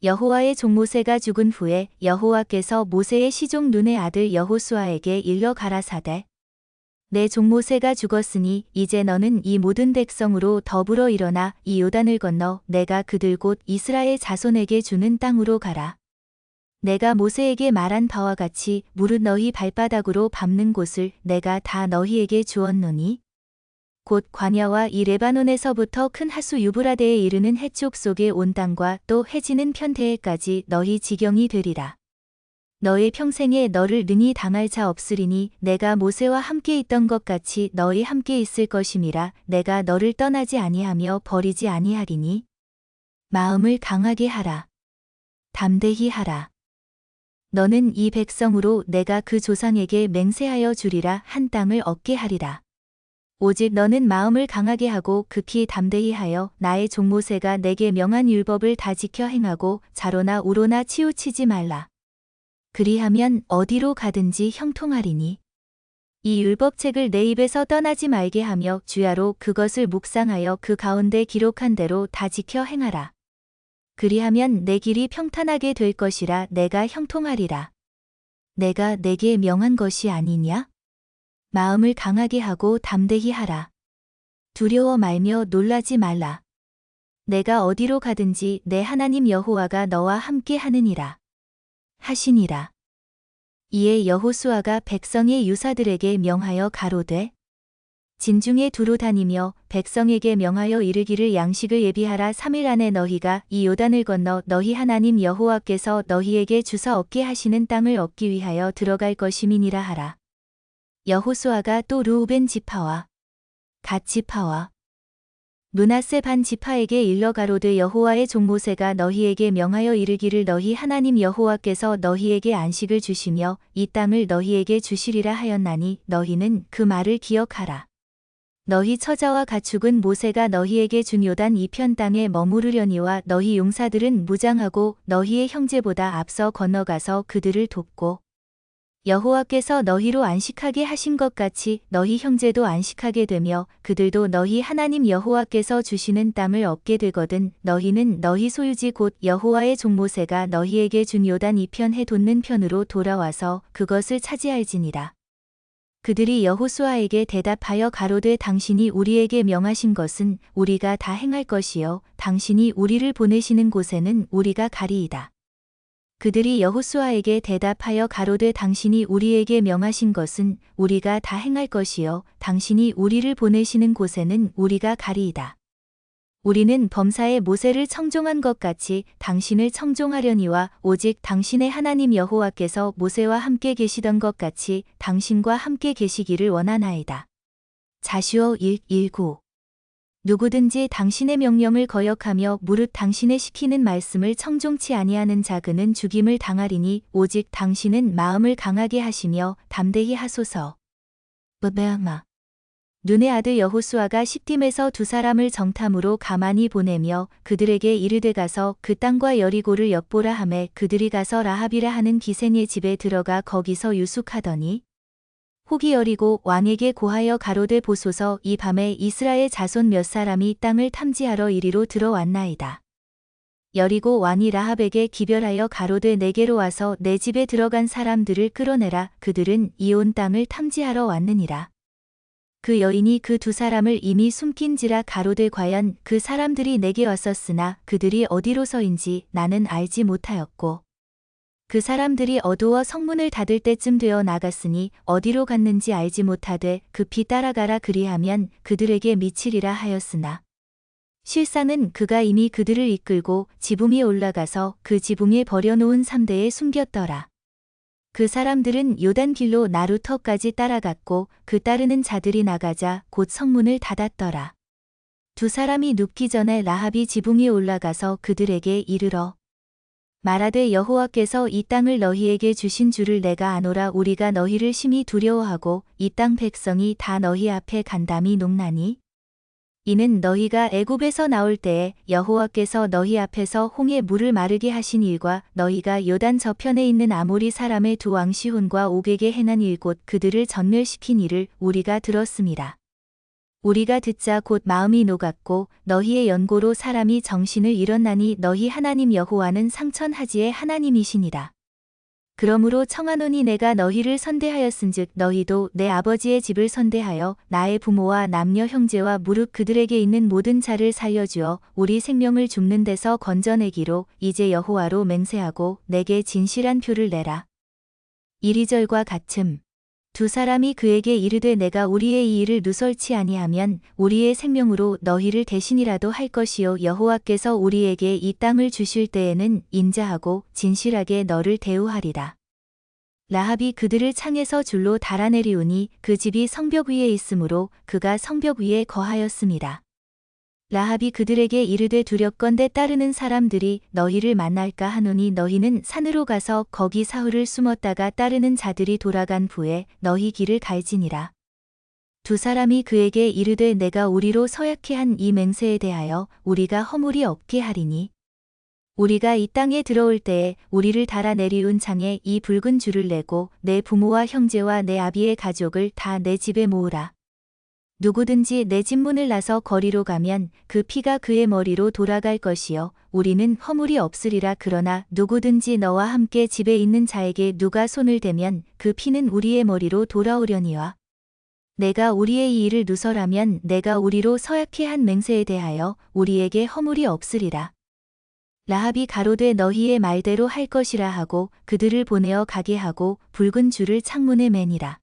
여호와의 종 모세가 죽은 후에 여호와께서 모세의 시종 눈의 아들 여호수아에게 일러 가라사대 내 종 모세가 죽었으니 이제 너는 이 모든 백성으로 더불어 일어나 이 요단을 건너 내가 그들 곧 이스라엘 자손에게 주는 땅으로 가라. 내가 모세에게 말한 바와 같이 무릇 너희 발바닥으로 밟는 곳을 내가 다 너희에게 주었노니 곧 광야와 이 레바논에서부터 큰 하수 유브라데에 이르는 해쪽 속에 온 땅과 또 해지는 편대에까지 너희 지경이 되리라. 너의 평생에 너를 능히 당할 자 없으리니 내가 모세와 함께 있던 것 같이 너희 함께 있을 것임이라. 내가 너를 떠나지 아니하며 버리지 아니하리니 마음을 강하게 하라. 담대히 하라. 너는 이 백성으로 내가 그 조상에게 맹세하여 주리라 한 땅을 얻게 하리라. 오직 너는 마음을 강하게 하고 급히 담대히 하여 나의 종 모세가 내게 명한 율법을 다 지켜 행하고 좌로나 우로나 치우치지 말라. 그리하면 어디로 가든지 형통하리니 이 율법책을 내 입에서 떠나지 말게 하며 주야로 그것을 묵상하여 그 가운데 기록한 대로 다 지켜 행하라. 그리하면 내 길이 평탄하게 될 것이라. 내가 형통하리라. 내가 내게 명한 것이 아니냐? 마음을 강하게 하고 담대히 하라. 두려워 말며 놀라지 말라. 내가 어디로 가든지 내 하나님 여호와가 너와 함께 하느니라. 하시니라. 이에 여호수아가 백성의 유사들에게 명하여 가로되 진중에 두루 다니며 백성에게 명하여 이르기를 양식을 예비하라. 3일 안에 너희가 이 요단을 건너 너희 하나님 여호와께서 너희에게 주사 얻게 하시는 땅을 얻기 위하여 들어갈 것임이니라 하라. 여호수아가 또 르우벤 지파와 갓 지파와 므낫세 반 지파에게 일러 가로되 여호와의 종 모세가 너희에게 명하여 이르기를 너희 하나님 여호와께서 너희에게 안식을 주시며 이 땅을 너희에게 주시리라 하였나니 너희는 그 말을 기억하라. 너희 처자와 가축은 모세가 너희에게 준 요단 이편 땅에 머무르려니와 너희 용사들은 무장하고 너희의 형제보다 앞서 건너가서 그들을 돕고 여호와께서 너희로 안식하게 하신 것 같이 너희 형제도 안식하게 되며 그들도 너희 하나님 여호와께서 주시는 땅을 얻게 되거든. 너희는 너희 소유지 곧 여호와의 종 모세가 너희에게 준 요단 이편 해 돋는 편으로 돌아와서 그것을 차지할지니라. 그들이 여호수아에게 대답하여 가로되 당신이 우리에게 명하신 것은 우리가 다 행할 것이요 당신이 우리를 보내시는 곳에는 우리가 가리이다. 그들이 여호수아에게 대답하여 가로되 당신이 우리에게 명하신 것은 우리가 다 행할 것이요 당신이 우리를 보내시는 곳에는 우리가 가리이다. 우리는 범사에 모세를 청종한 것 같이 당신을 청종하려니와 오직 당신의 하나님 여호와께서 모세와 함께 계시던 것 같이 당신과 함께 계시기를 원하나이다. 자슈어 1:19 누구든지 당신의 명령을 거역하며 무릇 당신의 시키는 말씀을 청종치 아니하는 자 그는 죽임을 당하리니 오직 당신은 마음을 강하게 하시며 담대히 하소서. 브베아마 눈의 아들 여호수아가 시딤에서 두 사람을 정탐으로 가만히 보내며 그들에게 이르되 가서 그 땅과 여리고를 엿보라 하매 그들이 가서 라합이라 하는 기생의 집에 들어가 거기서 유숙하더니 혹이 여리고 왕에게 고하여 가로되 보소서 이 밤에 이스라엘 자손 몇 사람이 땅을 탐지하러 이리로 들어왔나이다. 여리고 왕이 라합에게 기별하여 가로되 내게로 와서 내 집에 들어간 사람들을 끌어내라. 그들은 이온 땅을 탐지하러 왔느니라. 그 여인이 그 두 사람을 이미 숨긴지라 가로되 과연 그 사람들이 내게 왔었으나 그들이 어디로서인지 나는 알지 못하였고 그 사람들이 어두워 성문을 닫을 때쯤 되어 나갔으니 어디로 갔는지 알지 못하되 급히 따라가라 그리하면 그들에게 미치리라 하였으나 실상은 그가 이미 그들을 이끌고 지붕에 올라가서 그 지붕에 버려놓은 삼대에 숨겼더라. 그 사람들은 요단길로 나루터까지 따라갔고 그 따르는 자들이 나가자 곧 성문을 닫았더라. 두 사람이 눕기 전에 라합이 지붕에 올라가서 그들에게 이르러 말하되 여호와께서 이 땅을 너희에게 주신 줄을 내가 아노라. 우리가 너희를 심히 두려워하고 이 땅 백성이 다 너희 앞에 간담이 녹나니 이는 너희가 애굽에서 나올 때에 여호와께서 너희 앞에서 홍해 물을 마르게 하신 일과 너희가 요단 저편에 있는 아모리 사람의 두 왕 시혼과 옥에게 행한 일 곧 그들을 전멸시킨 일을 우리가 들었음이라. 우리가 듣자 곧 마음이 녹았고 너희의 연고로 사람이 정신을 잃었나니 너희 하나님 여호와는 상천하지의 하나님이시니라. 그러므로 청하노니 내가 너희를 선대하였은즉 너희도 내 아버지의 집을 선대하여 나의 부모와 남녀 형제와 무릇 그들에게 있는 모든 자를 살려주어 우리 생명을 줍는 데서 건져내기로 이제 여호와로 맹세하고 내게 진실한 표를 내라. 이리절과 같음. 두 사람이 그에게 이르되 내가 우리의 이 일을 누설치 아니하면 우리의 생명으로 너희를 대신이라도 할 것이요 여호와께서 우리에게 이 땅을 주실 때에는 인자하고 진실하게 너를 대우하리라. 라합이 그들을 창에서 줄로 달아내리우니 그 집이 성벽 위에 있으므로 그가 성벽 위에 거하였습니다. 라합이 그들에게 이르되 두렵건대 따르는 사람들이 너희를 만날까 하노니 너희는 산으로 가서 거기 사흘을 숨었다가 따르는 자들이 돌아간 후에 너희 길을 갈지니라. 두 사람이 그에게 이르되 내가 우리로 서약해 한 이 맹세에 대하여 우리가 허물이 없게 하리니 우리가 이 땅에 들어올 때에 우리를 달아내리운 창에 이 붉은 줄을 내고 내 부모와 형제와 내 아비의 가족을 다 내 집에 모으라. 누구든지 내 집 문을 나서 거리로 가면 그 피가 그의 머리로 돌아갈 것이요 우리는 허물이 없으리라. 그러나 누구든지 너와 함께 집에 있는 자에게 누가 손을 대면 그 피는 우리의 머리로 돌아오려니와 내가 우리의 이 일을 누설하면 내가 우리로 서약해 한 맹세에 대하여 우리에게 허물이 없으리라. 라합이 가로되 너희의 말대로 할 것이라 하고 그들을 보내어 가게 하고 붉은 줄을 창문에 매니라.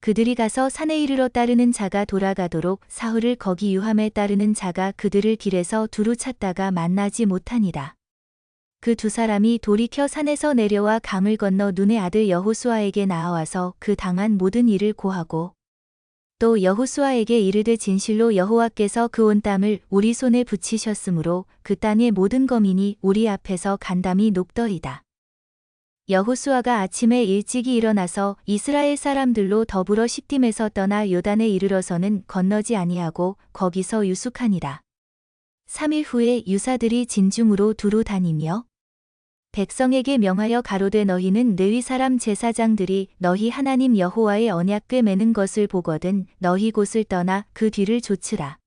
그들이 가서 산에 이르러 따르는 자가 돌아가도록 사흘을 거기 유함에 따르는 자가 그들을 길에서 두루 찾다가 만나지 못하니라. 그 두 사람이 돌이켜 산에서 내려와 강을 건너 눈의 아들 여호수아에게 나아와서 그 당한 모든 일을 고하고 또 여호수아에게 이르되 진실로 여호와께서 그 온 땅을 우리 손에 붙이셨으므로 그 땅의 모든 거민이 우리 앞에서 간담이 녹더이다. 여호수아가 아침에 일찍이 일어나서 이스라엘 사람들로 더불어 시딤에서 떠나 요단에 이르러서는 건너지 아니하고 거기서 유숙하니라. 3일 후에 유사들이 진중으로 두루 다니며 백성에게 명하여 가로되 너희는 레위 사람 제사장들이 너희 하나님 여호와의 언약궤 매는 것을 보거든 너희 곳을 떠나 그 뒤를 좇으라.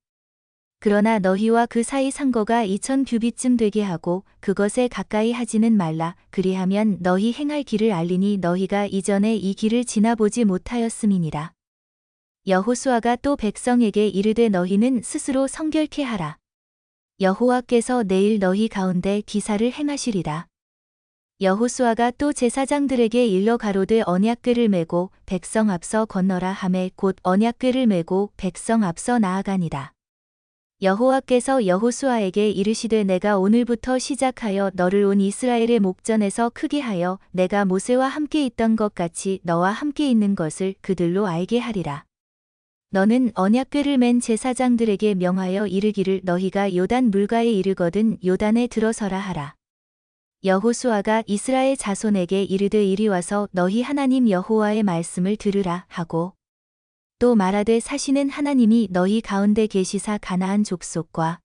그러나 너희와 그 사이 상거가 2000규빗쯤 되게 하고 그것에 가까이 하지는 말라. 그리하면 너희 행할 길을 알리니 너희가 이전에 이 길을 지나보지 못하였음이니라. 여호수아가 또 백성에게 이르되 너희는 스스로 성결케 하라. 여호와께서 내일 너희 가운데 기사를 행하시리라. 여호수아가 또 제사장들에게 일러 가로되 언약궤를 메고 백성 앞서 건너라 하매 곧 언약궤를 메고 백성 앞서 나아가니라. 여호와께서 여호수아에게 이르시되 내가 오늘부터 시작하여 너를 온 이스라엘의 목전에서 크게 하여 내가 모세와 함께 있던 것 같이 너와 함께 있는 것을 그들로 알게 하리라. 너는 언약궤를 맨 제사장들에게 명하여 이르기를 너희가 요단 물가에 이르거든 요단에 들어서라 하라. 여호수아가 이스라엘 자손에게 이르되 이리 와서 너희 하나님 여호와의 말씀을 들으라 하고 또 말하되 사시는 하나님이 너희 가운데 계시사 가나안 족속과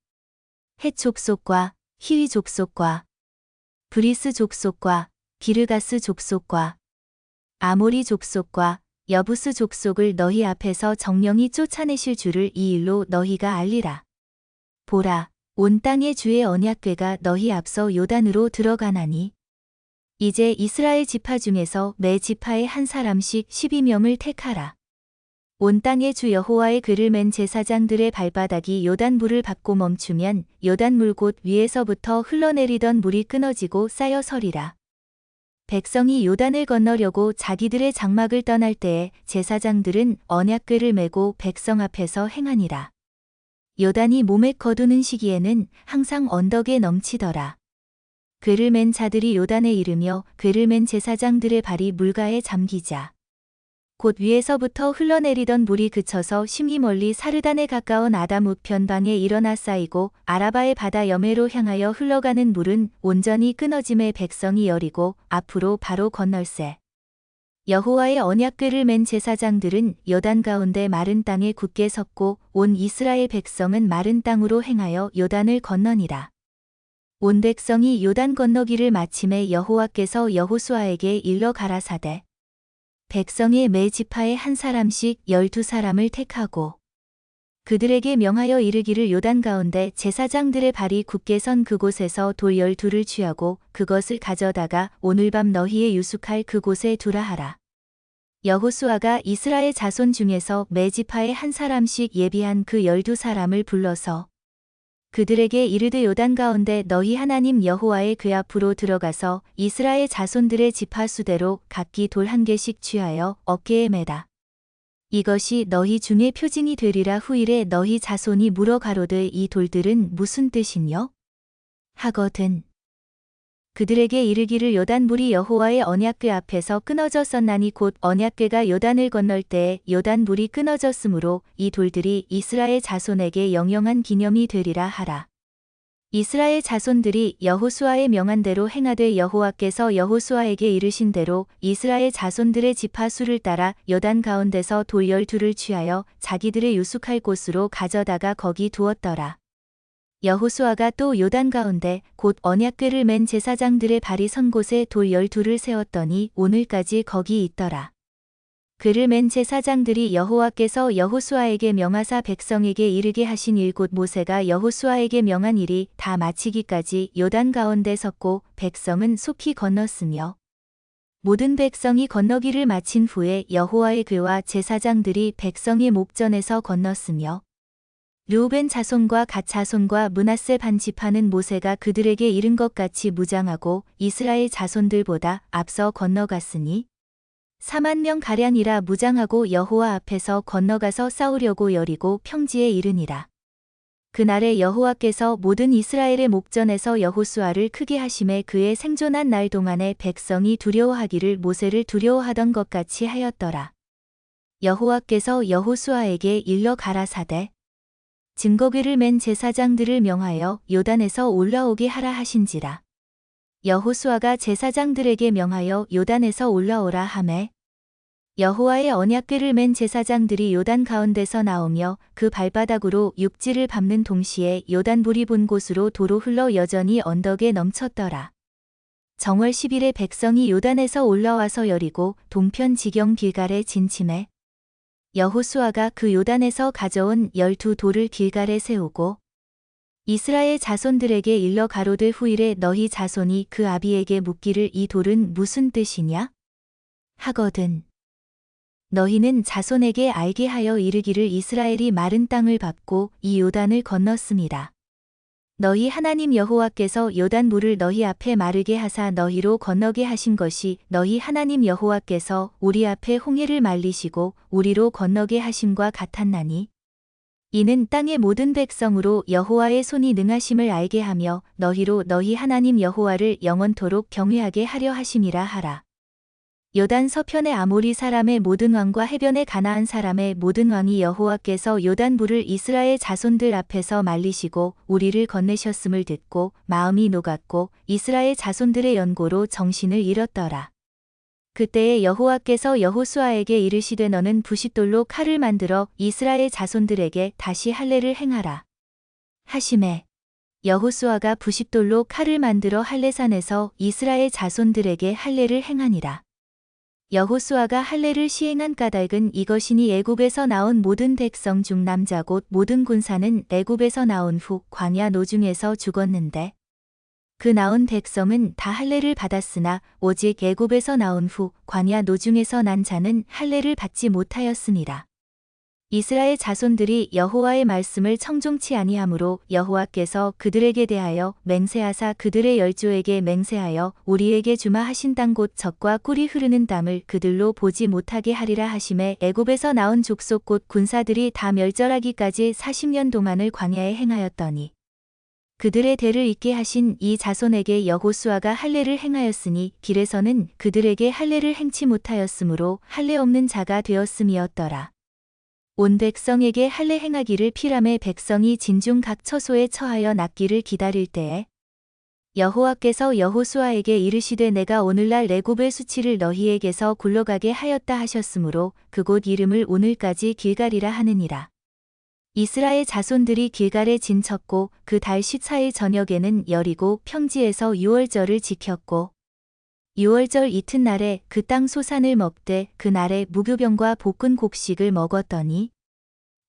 헷 족속과 히위 족속과 브리스 족속과 기르가스 족속과 아모리 족속과 여부스 족속을 너희 앞에서 정령이 쫓아내실 줄을 이 일로 너희가 알리라. 보라, 온 땅의 주의 언약궤가 너희 앞서 요단으로 들어가나니 이제 이스라엘 지파 중에서 매 지파에 한 사람씩 12명을 택하라. 온 땅의 주 여호와의 궤를 맨 제사장들의 발바닥이 요단물을 밟고 멈추면 요단물 곳 위에서부터 흘러내리던 물이 끊어지고 쌓여 서리라. 백성이 요단을 건너려고 자기들의 장막을 떠날 때에 제사장들은 언약궤를 메고 백성 앞에서 행하니라. 요단이 몸에 거두는 시기에는 항상 언덕에 넘치더라. 궤를 맨 자들이 요단에 이르며 궤를 맨 제사장들의 발이 물가에 잠기자 곧 위에서부터 흘러내리던 물이 그쳐서 심히 멀리 사르단에 가까운 아담 우편방에 일어나 쌓이고 아라바의 바다 여매로 향하여 흘러가는 물은 온전히 끊어짐에 백성이 여리고 앞으로 바로 건널세. 여호와의 언약궤를 맨 제사장들은 요단 가운데 마른 땅에 굳게 섰고 온 이스라엘 백성은 마른 땅으로 행하여 요단을 건너니라. 온 백성이 요단 건너기를 마침에 여호와께서 여호수아에게 일러 가라사대 백성의 매 지파에 한 사람씩 12사람을 택하고 그들에게 명하여 이르기를 요단 가운데 제사장들의 발이 굳게 선 그곳에서 돌 12를 취하고 그것을 가져다가 오늘 밤 너희의 유숙할 그곳에 두라 하라. 여호수아가 이스라엘 자손 중에서 매 지파에 한 사람씩 예비한 그 12사람을 불러서 그들에게 이르되 요단 가운데 너희 하나님 여호와의 궤 앞으로 들어가서 이스라엘 자손들의 지파 수대로 각기 돌 1개씩 취하여 어깨에 매다. 이것이 너희 중에 표징이 되리라. 후일에 너희 자손이 물어 가로되 이 돌들은 무슨 뜻이뇨? 하거든. 그들에게 이르기를 요단물이 여호와의 언약궤 앞에서 끊어졌었나니 곧 언약궤가 요단을 건널 때에 요단물이 끊어졌으므로 이 돌들이 이스라엘 자손에게 영영한 기념이 되리라 하라. 이스라엘 자손들이 여호수아의 명한 대로 행하되 여호와께서 여호수아에게 이르신 대로 이스라엘 자손들의 지파 수를 따라 요단 가운데서 돌 12를 취하여 자기들의 유숙할 곳으로 가져다가 거기 두었더라. 여호수아가 또 요단 가운데 곧 언약궤를 맨 제사장들의 발이 선 곳에 돌 12를 세웠더니 오늘까지 거기 있더라. 그를 맨 제사장들이 여호와께서 여호수아에게 명하사 백성에게 이르게 하신 일 곧 모세가 여호수아에게 명한 일이 다 마치기까지 요단 가운데 섰고 백성은 속히 건넜으며 모든 백성이 건너기를 마친 후에 여호와의 궤와 제사장들이 백성의 목전에서 건넜으며 르우벤 자손과 갓 자손과 므낫세 반 지파는 모세가 그들에게 이른 것 같이 무장하고 이스라엘 자손들보다 앞서 건너갔으니 4만 명 가량이라 무장하고 여호와 앞에서 건너가서 싸우려고 여리고 평지에 이르니라. 그날에 여호와께서 모든 이스라엘의 목전에서 여호수아를 크게 하심에 그의 생존한 날 동안에 백성이 두려워하기를 모세를 두려워하던 것 같이 하였더라. 여호와께서 여호수아에게 일러 가라사대 증거궤를 맨 제사장들을 명하여 요단에서 올라오게 하라 하신지라. 여호수아가 제사장들에게 명하여 요단에서 올라오라 하매 여호와의 언약궤를 맨 제사장들이 요단 가운데서 나오며 그 발바닥으로 육지를 밟는 동시에 요단물이 본 곳으로 도로 흘러 여전히 언덕에 넘쳤더라. 정월 10일에 백성이 요단에서 올라와서 여리고 동편 지경 길갈에 진침해 여호수아가 그 요단에서 가져온 12돌을 길갈에 세우고 이스라엘 자손들에게 일러 가로되 후일에 너희 자손이 그 아비에게 묻기를 이 돌은 무슨 뜻이냐? 하거든. 너희는 자손에게 알게 하여 이르기를 이스라엘이 마른 땅을 밟고 이 요단을 건넜습니다. 너희 하나님 여호와께서 요단 물을 너희 앞에 마르게 하사 너희로 건너게 하신 것이 너희 하나님 여호와께서 우리 앞에 홍해를 말리시고 우리로 건너게 하심과 같았나니 이는 땅의 모든 백성으로 여호와의 손이 능하심을 알게 하며 너희로 너희 하나님 여호와를 영원토록 경외하게 하려 하심이라 하라. 요단 서편의 아모리 사람의 모든 왕과 해변의 가나안 사람의 모든 왕이 여호와께서 요단 물을 이스라엘 자손들 앞에서 말리시고 우리를 건네셨음을 듣고 마음이 녹았고 이스라엘 자손들의 연고로 정신을 잃었더라. 그때에 여호와께서 여호수아에게 이르시되 너는 부싯돌로 칼을 만들어 이스라엘 자손들에게 다시 할례를 행하라. 하시매 여호수아가 부싯돌로 칼을 만들어 할례산에서 이스라엘 자손들에게 할례를 행하니라. 여호수아가 할례를 시행한 까닭은 이것이니 애굽에서 나온 모든 백성 중 남자 곧 모든 군사는 애굽에서 나온 후 광야 노중에서 죽었는데 그 나온 백성은 다 할례를 받았으나 오직 애굽에서 나온 후 광야 노중에서 난 자는 할례를 받지 못하였으니라. 이스라엘 자손들이 여호와의 말씀을 청종치 아니하므로 여호와께서 그들에게 대하여 맹세하사 그들의 열조에게 맹세하여 우리에게 주마 하신 땅 곧 젖과 꿀이 흐르는 땅을 그들로 보지 못하게 하리라 하심에 애굽에서 나온 족속 곧 군사들이 다 멸절하기까지 40년 동안을 광야에 행하였더니 그들의 대를 잇게 하신 이 자손에게 여호수아가 할례를 행하였으니 길에서는 그들에게 할례를 행치 못하였으므로 할례 없는 자가 되었음이었더라. 온 백성에게 할례 행하기를 피람의 백성이 진중 각 처소에 처하여 낫기를 기다릴 때에 여호와께서 여호수아에게 이르시되 내가 오늘날 애굽의 수치를 너희에게서 굴러가게 하였다 하셨으므로 그곳 이름을 오늘까지 길갈이라 하느니라. 이스라엘 자손들이 길갈에 진쳤고 그 달 14일 저녁에는 여리고 평지에서 유월절을 지켰고 유월절 이튿날에 그 땅 소산을 먹되 그날에 무교병과 볶은 곡식을 먹었더니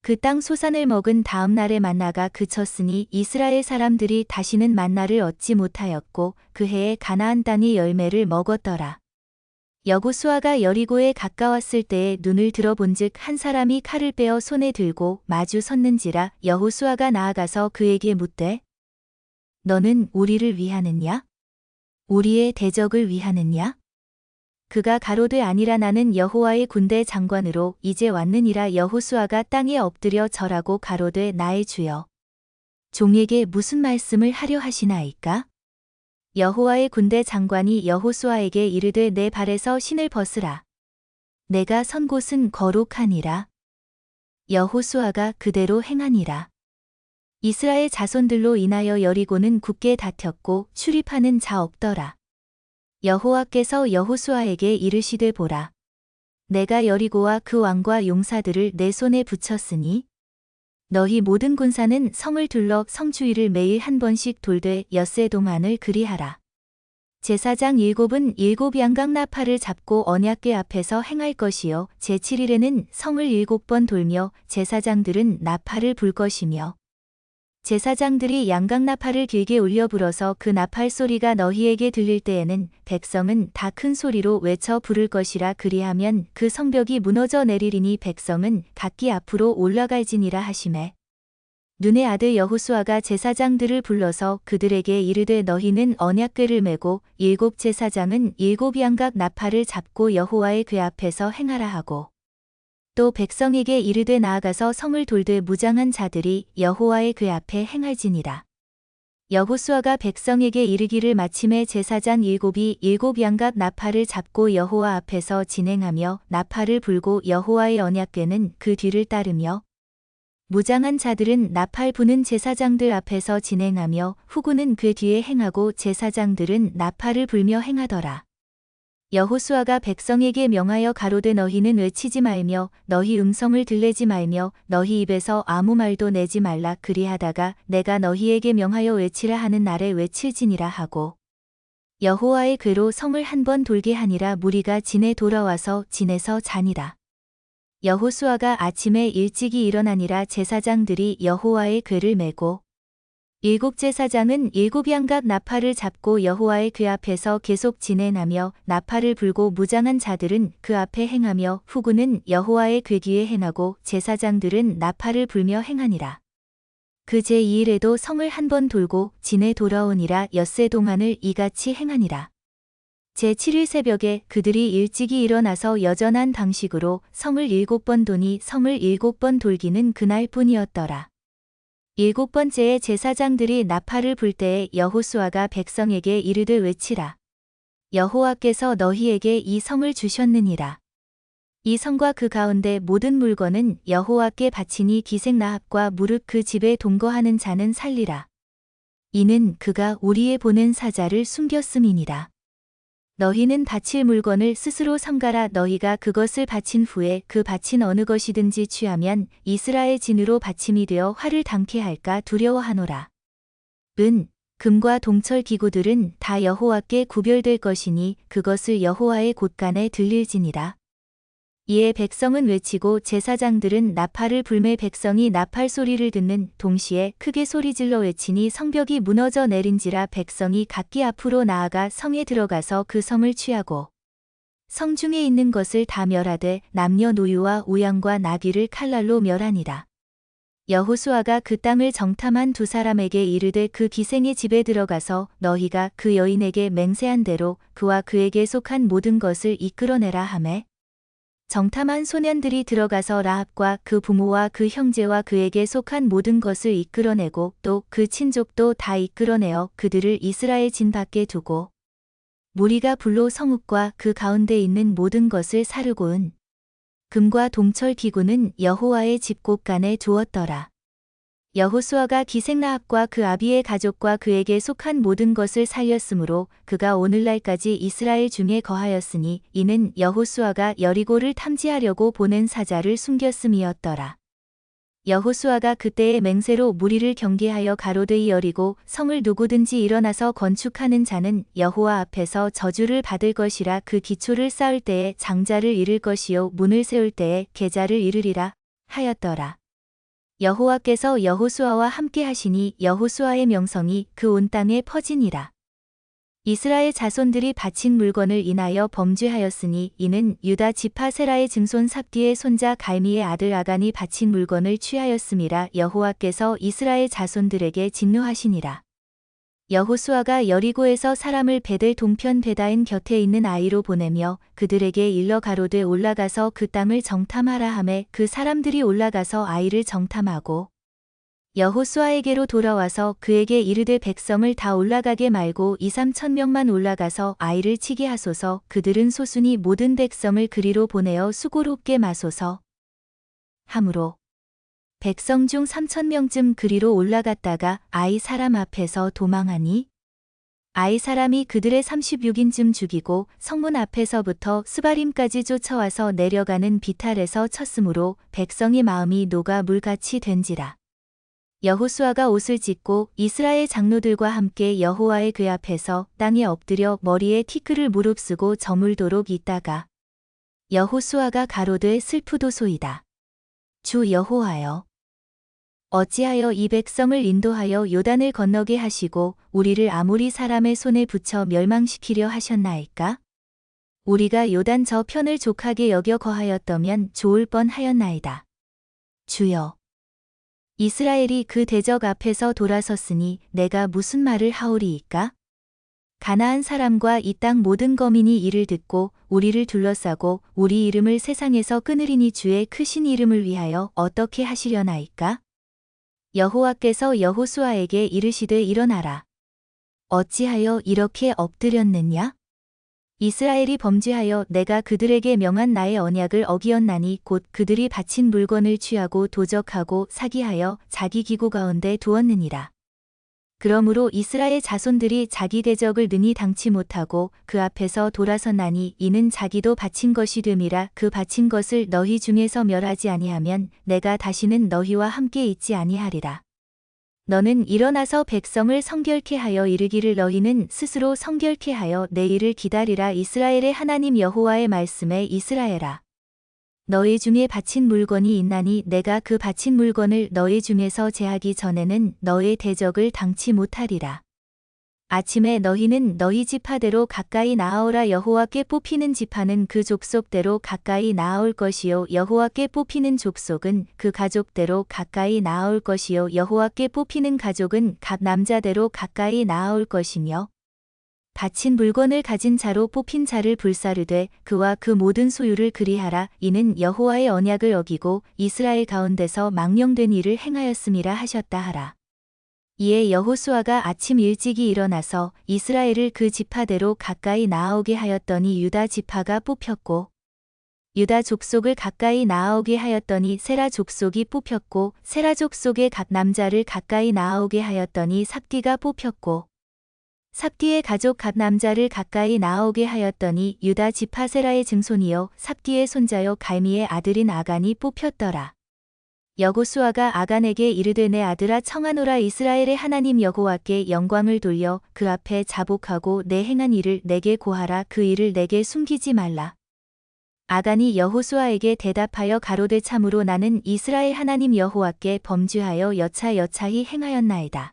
그 땅 소산을 먹은 다음 날에 만나가 그쳤으니 이스라엘 사람들이 다시는 만나를 얻지 못하였고 그 해에 가나안 땅의 열매를 먹었더라. 여호수아가 여리고에 가까웠을 때에 눈을 들어본즉 한 사람이 칼을 빼어 손에 들고 마주 섰는지라. 여호수아가 나아가서 그에게 묻되 너는 우리를 위하느냐? 우리의 대적을 위하느냐? 그가 가로되 아니라 나는 여호와의 군대 장관으로 이제 왔느니라. 여호수아가 땅에 엎드려 절하고 가로되 나의 주여 종에게 무슨 말씀을 하려 하시나이까? 여호와의 군대 장관이 여호수아에게 이르되 내 발에서 신을 벗으라. 내가 선 곳은 거룩하니라. 여호수아가 그대로 행하니라. 이스라엘 자손들로 인하여 여리고는 굳게 닫혔고 출입하는 자 없더라. 여호와께서 여호수아에게 이르시되 보라. 내가 여리고와 그 왕과 용사들을 내 손에 붙였으니 너희 모든 군사는 성을 둘러 성 주위를 매일 한 번씩 돌되 엿새 동안을 그리하라. 제사장 7은 7양각 나팔을 잡고 언약궤 앞에서 행할 것이요 제7일에는 성을 7번 돌며 제사장들은 나팔을 불 것이며 제사장들이 양각 나팔을 길게 울려 불어서 그 나팔 소리가 너희에게 들릴 때에는 백성은 다 큰 소리로 외쳐 부를 것이라. 그리하면 그 성벽이 무너져 내리리니 백성은 각기 앞으로 올라갈지니라 하시매 눈의 아들 여호수아가 제사장들을 불러서 그들에게 이르되 너희는 언약궤를 메고 7 제사장은 7 양각 나팔을 잡고 여호와의 궤 앞에서 행하라 하고 또 백성에게 이르되 나아가서 성을 돌되 무장한 자들이 여호와의 궤 앞에 행할지니라. 여호수아가 백성에게 이르기를 마침에 제사장 7이 7 양각 나팔을 잡고 여호와 앞에서 진행하며 나팔을 불고 여호와의 언약궤는 그 뒤를 따르며 무장한 자들은 나팔 부는 제사장들 앞에서 진행하며 후군은 그 뒤에 행하고 제사장들은 나팔을 불며 행하더라. 여호수아가 백성에게 명하여 가로되 너희는 외치지 말며 너희 음성을 들내지 말며 너희 입에서 아무 말도 내지 말라. 그리하다가 내가 너희에게 명하여 외치라 하는 날에 외칠지니라 하고 여호와의 궤로 성을 한 번 돌게 하니라. 무리가 진에 돌아와서 진에서 자니라. 여호수아가 아침에 일찍이 일어나니라. 제사장들이 여호와의 궤를 메고 7 제사장은 7 양각 나팔을 잡고 여호와의 궤 앞에서 계속 진행하며 나팔을 불고 무장한 자들은 그 앞에 행하며 후군은 여호와의 궤 뒤에 행하고 제사장들은 나팔을 불며 행하니라. 그 제2일에도 성을 한 번 돌고 진에 돌아오니라. 엿새 동안을 이같이 행하니라. 제7일 새벽에 그들이 일찍이 일어나서 여전한 방식으로 성을 7번 도니 성을 7번 돌기는 그날 뿐이었더라. 7번째에 제사장들이 나팔을 불 때에 여호수아가 백성에게 이르되 외치라. 여호와께서 너희에게 이 성을 주셨느니라. 이 성과 그 가운데 모든 물건은 여호와께 바치니 기생나합과 무릇 그 집에 동거하는 자는 살리라. 이는 그가 우리의 보낸 사자를 숨겼음이니라. 너희는 바칠 물건을 스스로 삼가라. 너희가 그것을 바친 후에 그 바친 어느 것이든지 취하면 이스라엘 진으로 바침이 되어 화를 당케 할까 두려워하노라. 은, 금과 동철 기구들은 다 여호와께 구별될 것이니 그것을 여호와의 곳간에 들릴지니라. 이에 백성은 외치고 제사장들은 나팔을 불매 백성이 나팔 소리를 듣는 동시에 크게 소리질러 외치니 성벽이 무너져 내린지라. 백성이 각기 앞으로 나아가 성에 들어가서 그 성을 취하고 성 중에 있는 것을 다 멸하되 남녀노유와 우양과 나귀를 칼날로 멸하니라. 여호수아가 그 땅을 정탐한 2 사람에게 이르되 그 기생의 집에 들어가서 너희가 그 여인에게 맹세한 대로 그와 그에게 속한 모든 것을 이끌어내라 하매 정탐한 소년들이 들어가서 라합과 그 부모와 그 형제와 그에게 속한 모든 것을 이끌어내고 또 그 친족도 다 이끌어내어 그들을 이스라엘 진 밖에 두고 무리가 불로 성읍과 그 가운데 있는 모든 것을 사르고은 금과 동철 기구는 여호와의 집 곳간에 두었더라. 여호수아가 기생라합과 그 아비의 가족과 그에게 속한 모든 것을 살렸으므로 그가 오늘날까지 이스라엘 중에 거하였으니 이는 여호수아가 여리고를 탐지하려고 보낸 사자를 숨겼음이었더라. 여호수아가 그때의 맹세로 무리를 경계하여 가로되 이 여리고 성을 누구든지 일어나서 건축하는 자는 여호와 앞에서 저주를 받을 것이라. 그 기초를 쌓을 때에 장자를 잃을 것이요 문을 세울 때에 계자를 잃으리라 하였더라. 여호와께서 여호수아와 함께 하시니 여호수아의 명성이 그 온 땅에 퍼지니라. 이스라엘 자손들이 바친 물건을 인하여 범죄하였으니 이는 유다 지파 세라의 증손 삽디의 손자 갈미의 아들 아간이 바친 물건을 취하였음이라. 여호와께서 이스라엘 자손들에게 진노하시니라. 여호수아가 여리고에서 사람을 베델 동편 베다인 곁에 있는 아이로 보내며 그들에게 일러 가로되 올라가서 그 땅을 정탐하라 하매 그 사람들이 올라가서 아이를 정탐하고 여호수아에게로 돌아와서 그에게 이르되 백성을 다 올라가게 말고 2-3천 명만 올라가서 아이를 치게 하소서. 그들은 소순이 모든 백성을 그리로 보내어 수고롭게 마소서 하므로 백성 중 3,000명쯤 그리로 올라갔다가 아이 사람 앞에서 도망하니 아이 사람이 그들의 36인쯤 죽이고 성문 앞에서부터 스바림까지 쫓아와서 내려가는 비탈에서 쳤으므로 백성의 마음이 녹아 물같이 된지라. 여호수아가 옷을 찢고 이스라엘 장로들과 함께 여호와의 궤 앞에서 땅에 엎드려 머리에 티끌을 무릅쓰고 저물도록 있다가 여호수아가 가로되 슬프도소이다. 주 여호와여, 어찌하여 이 백성을 인도하여 요단을 건너게 하시고 우리를 아모리 사람의 손에 붙여 멸망시키려 하셨나이까? 우리가 요단 저편을 족하게 여겨 거하였더면 좋을 뻔하였나이다. 주여, 이스라엘이 그 대적 앞에서 돌아섰으니 내가 무슨 말을 하오리이까? 가나안 사람과 이 땅 모든 거민이 이를 듣고 우리를 둘러싸고 우리 이름을 세상에서 끊으리니 주의 크신 이름을 위하여 어떻게 하시려나이까? 여호와께서 여호수아에게 이르시되 일어나라. 어찌하여 이렇게 엎드렸느냐? 이스라엘이 범죄하여 내가 그들에게 명한 나의 언약을 어기었나니 곧 그들이 바친 물건을 취하고 도적하고 사기하여 자기 기고 가운데 두었느니라. 그러므로 이스라엘 자손들이 자기 대적을 능히 당치 못하고 그 앞에서 돌아섰나니 이는 자기도 바친 것이 됨이라. 그 바친 것을 너희 중에서 멸하지 아니하면 내가 다시는 너희와 함께 있지 아니하리라. 너는 일어나서 백성을 성결케 하여 이르기를 너희는 스스로 성결케 하여 내일을 기다리라. 이스라엘의 하나님 여호와의 말씀에 이스라엘아, 너희 중에 바친 물건이 있나니 내가 그 바친 물건을 너희 중에서 제하기 전에는 너의 대적을 당치 못하리라. 아침에 너희는 너희 지파대로 가까이 나아오라. 여호와께 뽑히는 지파는 그 족속대로 가까이 나아올 것이요 여호와께 뽑히는 족속은 그 가족대로 가까이 나아올 것이요 여호와께 뽑히는 가족은 각 남자대로 가까이 나아올 것이며 바친 물건을 가진 자로 뽑힌 자를 불사르되 그와 그 모든 소유를 그리하라. 이는 여호와의 언약을 어기고 이스라엘 가운데서 망령된 일을 행하였음이라 하셨다 하라. 이에 여호수아가 아침 일찍이 일어나서 이스라엘을 그 지파대로 가까이 나아오게 하였더니 유다 지파가 뽑혔고 유다 족속을 가까이 나아오게 하였더니 세라 족속이 뽑혔고 세라 족속의 각 남자를 가까이 나아오게 하였더니 삽디가 뽑혔고 삽디의 가족 각 남자를 가까이 나아오게 하였더니 유다 지파 세라의 증손이요 삽디의 손자요 갈미의 아들인 아간이 뽑혔더라. 여호수아가 아간에게 이르되 내 아들아 청하노라. 이스라엘의 하나님 여호와께 영광을 돌려 그 앞에 자복하고 내 행한 일을 내게 고하라. 그 일을 내게 숨기지 말라. 아간이 여호수아에게 대답하여 가로되 참으로 나는 이스라엘 하나님 여호와께 범죄하여 여차여차히 행하였나이다.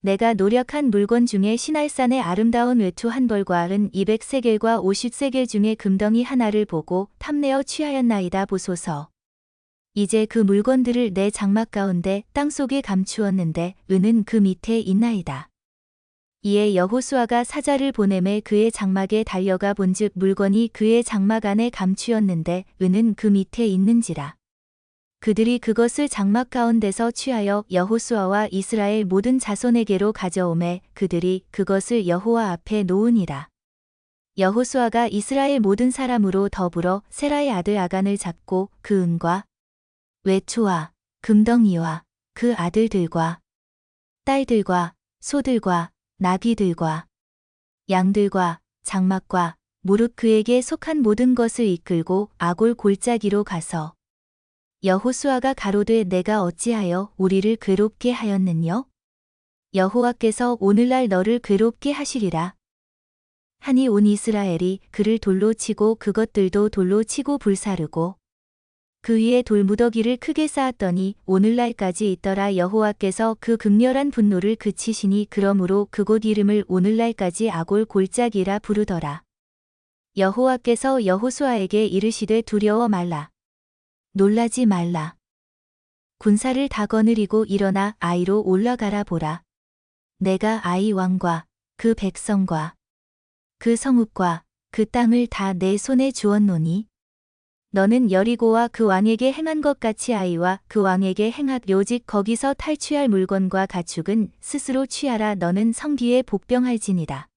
내가 노력한 물건 중에 시날산의 아름다운 외투 한 벌과 은 200세겔과 50세겔 중에 금덩이 하나를 보고 탐내어 취하였나이다. 보소서. 이제 그 물건들을 내 장막 가운데 땅속에 감추었는데 은은 그 밑에 있나이다. 이에 여호수아가 사자를 보내매 그의 장막에 달려가 본즉 물건이 그의 장막 안에 감추었는데 은은 그 밑에 있는지라. 그들이 그것을 장막 가운데서 취하여 여호수아와 이스라엘 모든 자손에게로 가져오매 그들이 그것을 여호와 앞에 놓으니라. 여호수아가 이스라엘 모든 사람으로 더불어 세라의 아들 아간을 잡고 그 은과 외투와 금덩이와 그 아들들과 딸들과 소들과 나귀들과 양들과 장막과 무릇 그에게 속한 모든 것을 이끌고 아골 골짜기로 가서 여호수아가 가로되 내가 어찌하여 우리를 괴롭게 하였느뇨? 여호와께서 오늘날 너를 괴롭게 하시리라. 하니 온 이스라엘이 그를 돌로 치고 그것들도 돌로 치고 불사르고 그 위에 돌무더기를 크게 쌓았더니 오늘날까지 있더라. 여호와께서 그 극렬한 분노를 그치시니 그러므로 그곳 이름을 오늘날까지 아골 골짜기라 부르더라. 여호와께서 여호수아에게 이르시되 두려워 말라. 놀라지 말라. 군사를 다 거느리고 일어나 아이로 올라가라 보라. 내가 아이 왕과 그 백성과 그 성읍과 그 땅을 다 내 손에 주었노니 너는 여리고와 그 왕에게 행한 것 같이 아이와 그 왕에게 행하되 오직 거기서 탈취할 물건과 가축은 스스로 취하라. 너는 성기에 복병할지니라.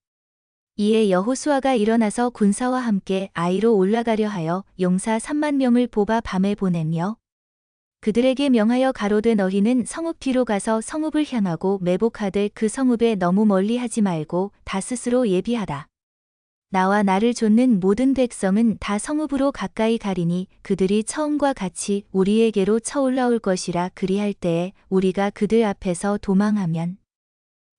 이에 여호수아가 일어나서 군사와 함께 아이로 올라가려 하여 용사 3만 명을 뽑아 밤에 보내며 그들에게 명하여 가로되 너희는 성읍 뒤로 가서 성읍을 향하고 매복하되 그 성읍에 너무 멀리 하지 말고 다 스스로 예비하라. 나와 나를 좇는 모든 백성은 다 성읍으로 가까이 가리니 그들이 처음과 같이 우리에게로 쳐올라올 것이라. 그리할 때에 우리가 그들 앞에서 도망하면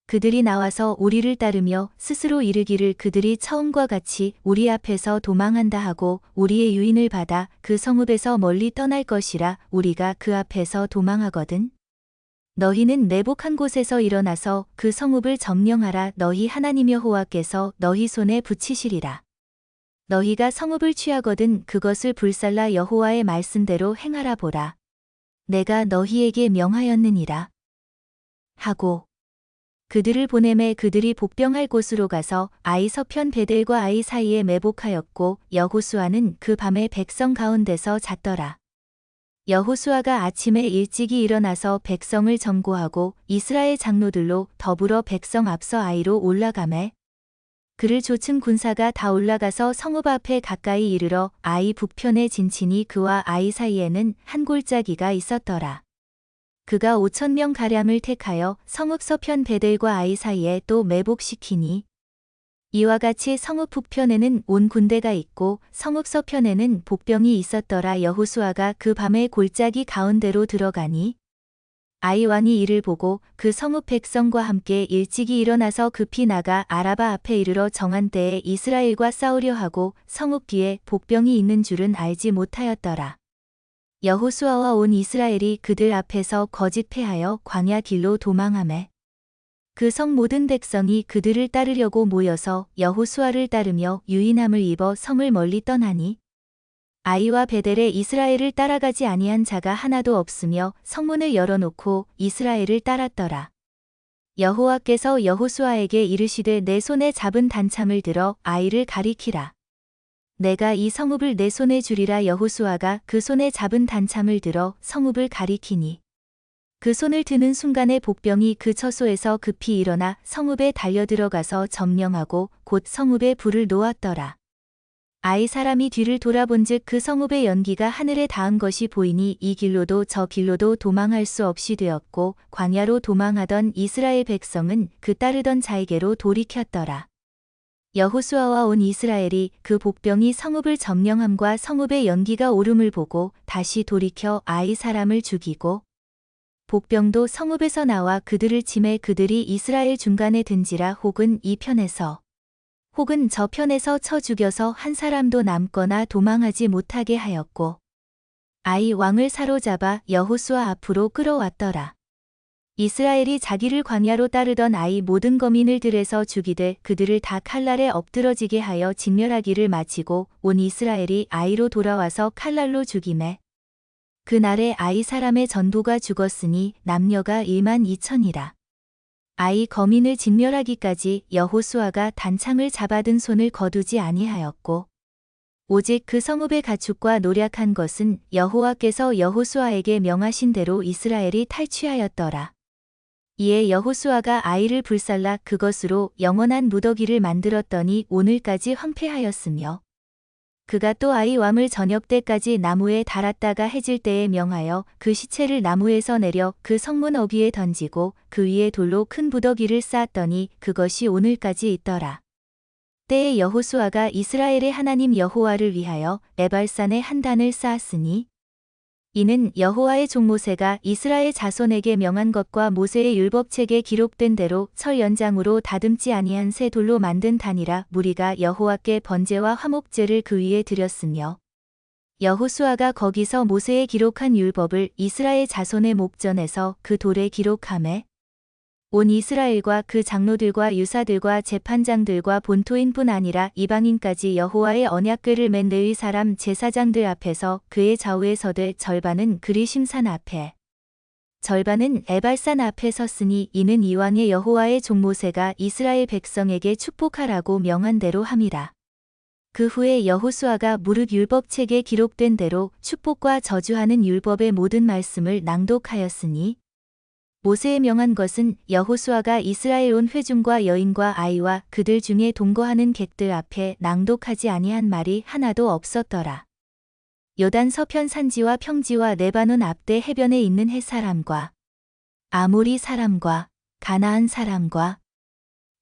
그들이 나와서 우리를 따르며 스스로 이르기를 그들이 처음과 같이 우리 앞에서 도망한다 하고 우리의 유인을 받아 그 성읍에서 멀리 떠날 것이라. 우리가 그 앞에서 도망하거든 너희는 매복한 곳에서 일어나서 그 성읍을 점령하라. 너희 하나님 여호와께서 너희 손에 붙이시리라. 너희가 성읍을 취하거든 그것을 불살라 여호와의 말씀대로 행하라 보라. 내가 너희에게 명하였느니라. 하고 그들을 보내매 그들이 복병할 곳으로 가서 아이 서편 베델과 아이 사이에 매복하였고 여호수아는 그 밤에 백성 가운데서 잤더라. 여호수아가 아침에 일찍이 일어나서 백성을 점거하고 이스라엘 장로들로 더불어 백성 앞서 아이로 올라가매 그를 좇은 군사가 다 올라가서 성읍 앞에 가까이 이르러 아이 북편에 진치니 그와 아이 사이에는 한 골짜기가 있었더라. 그가 5,000명 가량을 택하여 성읍 서편 베델과 아이 사이에 또 매복시키니 이와 같이 성읍 북편에는 온 군대가 있고 성읍 서편에는 복병이 있었더라. 여호수아가 그 밤에 골짜기 가운데로 들어가니 아이 왕이 이를 보고 그 성읍 백성과 함께 일찍이 일어나서 급히 나가 아라바 앞에 이르러 정한 때에 이스라엘과 싸우려 하고 성읍 뒤에 복병이 있는 줄은 알지 못하였더라. 여호수아와 온 이스라엘이 그들 앞에서 거짓 패하여 광야 길로 도망하매 그 성 모든 백성이 그들을 따르려고 모여서 여호수아를 따르며 유인함을 입어 성을 멀리 떠나니 아이와 베델에 이스라엘을 따라가지 아니한 자가 하나도 없으며 성문을 열어놓고 이스라엘을 따랐더라. 여호와께서 여호수아에게 이르시되 내 손에 잡은 단참을 들어 아이를 가리키라. 내가 이 성읍을 내 손에 주리라. 여호수아가 그 손에 잡은 단참을 들어 성읍을 가리키니 그 손을 드는 순간에 복병이 그 처소에서 급히 일어나 성읍에 달려들어가서 점령하고 곧 성읍에 불을 놓았더라. 아이 사람이 뒤를 돌아본즉 그 성읍의 연기가 하늘에 닿은 것이 보이니 이 길로도 저 길로도 도망할 수 없이 되었고 광야로 도망하던 이스라엘 백성은 그 따르던 자에게로 돌이켰더라. 여호수아와 온 이스라엘이 그 복병이 성읍을 점령함과 성읍의 연기가 오름을 보고 다시 돌이켜 아이 사람을 죽이고 복병도 성읍에서 나와 그들을 치매 그들이 이스라엘 중간에 든지라. 혹은 이 편에서 혹은 저 편에서 쳐 죽여서 한 사람도 남거나 도망하지 못하게 하였고 아이 왕을 사로잡아 여호수아 앞으로 끌어왔더라. 이스라엘이 자기를 광야로 따르던 아이 모든 거민을 들에서 죽이되 그들을 다 칼날에 엎드러지게 하여 진멸하기를 마치고 온 이스라엘이 아이로 돌아와서 칼날로 죽이매 그날에 아이 사람의 전부가 죽었으니 남녀가 12,000이라. 아이 거민을 진멸하기까지 여호수아가 단창을 잡아든 손을 거두지 아니하였고 오직 그 성읍의 가축과 노략한 것은 여호와께서 여호수아에게 명하신 대로 이스라엘이 탈취하였더라. 이에 여호수아가 아이를 불살라 그것으로 영원한 무더기를 만들었더니 오늘까지 황폐하였으며 그가 또 아이 왕을 저녁 때까지 나무에 달았다가 해질 때에 명하여 그 시체를 나무에서 내려 그 성문 어귀에 던지고 그 위에 돌로 큰 무더기를 쌓았더니 그것이 오늘까지 있더라. 때에 여호수아가 이스라엘의 하나님 여호와를 위하여 에발산에 한 단을 쌓았으니 이는 여호와의 종 모세가 이스라엘 자손에게 명한 것과 모세의 율법책에 기록된 대로 철 연장으로 다듬지 아니한 새 돌로 만든 단이라. 무리가 여호와께 번제와 화목제를 그 위에 드렸으며 여호수아가 거기서 모세의 기록한 율법을 이스라엘 자손의 목전에서 그 돌에 기록하매 온 이스라엘과 그 장로들과 유사들과 재판장들과 본토인뿐 아니라 이방인까지 여호와의 언약궤를 맨 레위 사람 제사장들 앞에서 그의 좌우에 서되 절반은 그리심산 앞에 절반은 에발산 앞에 섰으니 이는 이왕의 여호와의 종 모세가 이스라엘 백성에게 축복하라고 명한 대로 함이라. 그 후에 여호수아가 무릇 율법책에 기록된 대로 축복과 저주하는 율법의 모든 말씀을 낭독하였으니 모세의 명한 것은 여호수아가 이스라엘 온 회중과 여인과 아이와 그들 중에 동거하는 객들 앞에 낭독하지 아니한 말이 하나도 없었더라. 요단 서편 산지와 평지와 레바논 앞대 해변에 있는 헷 사람과 아모리 사람과 가나안 사람과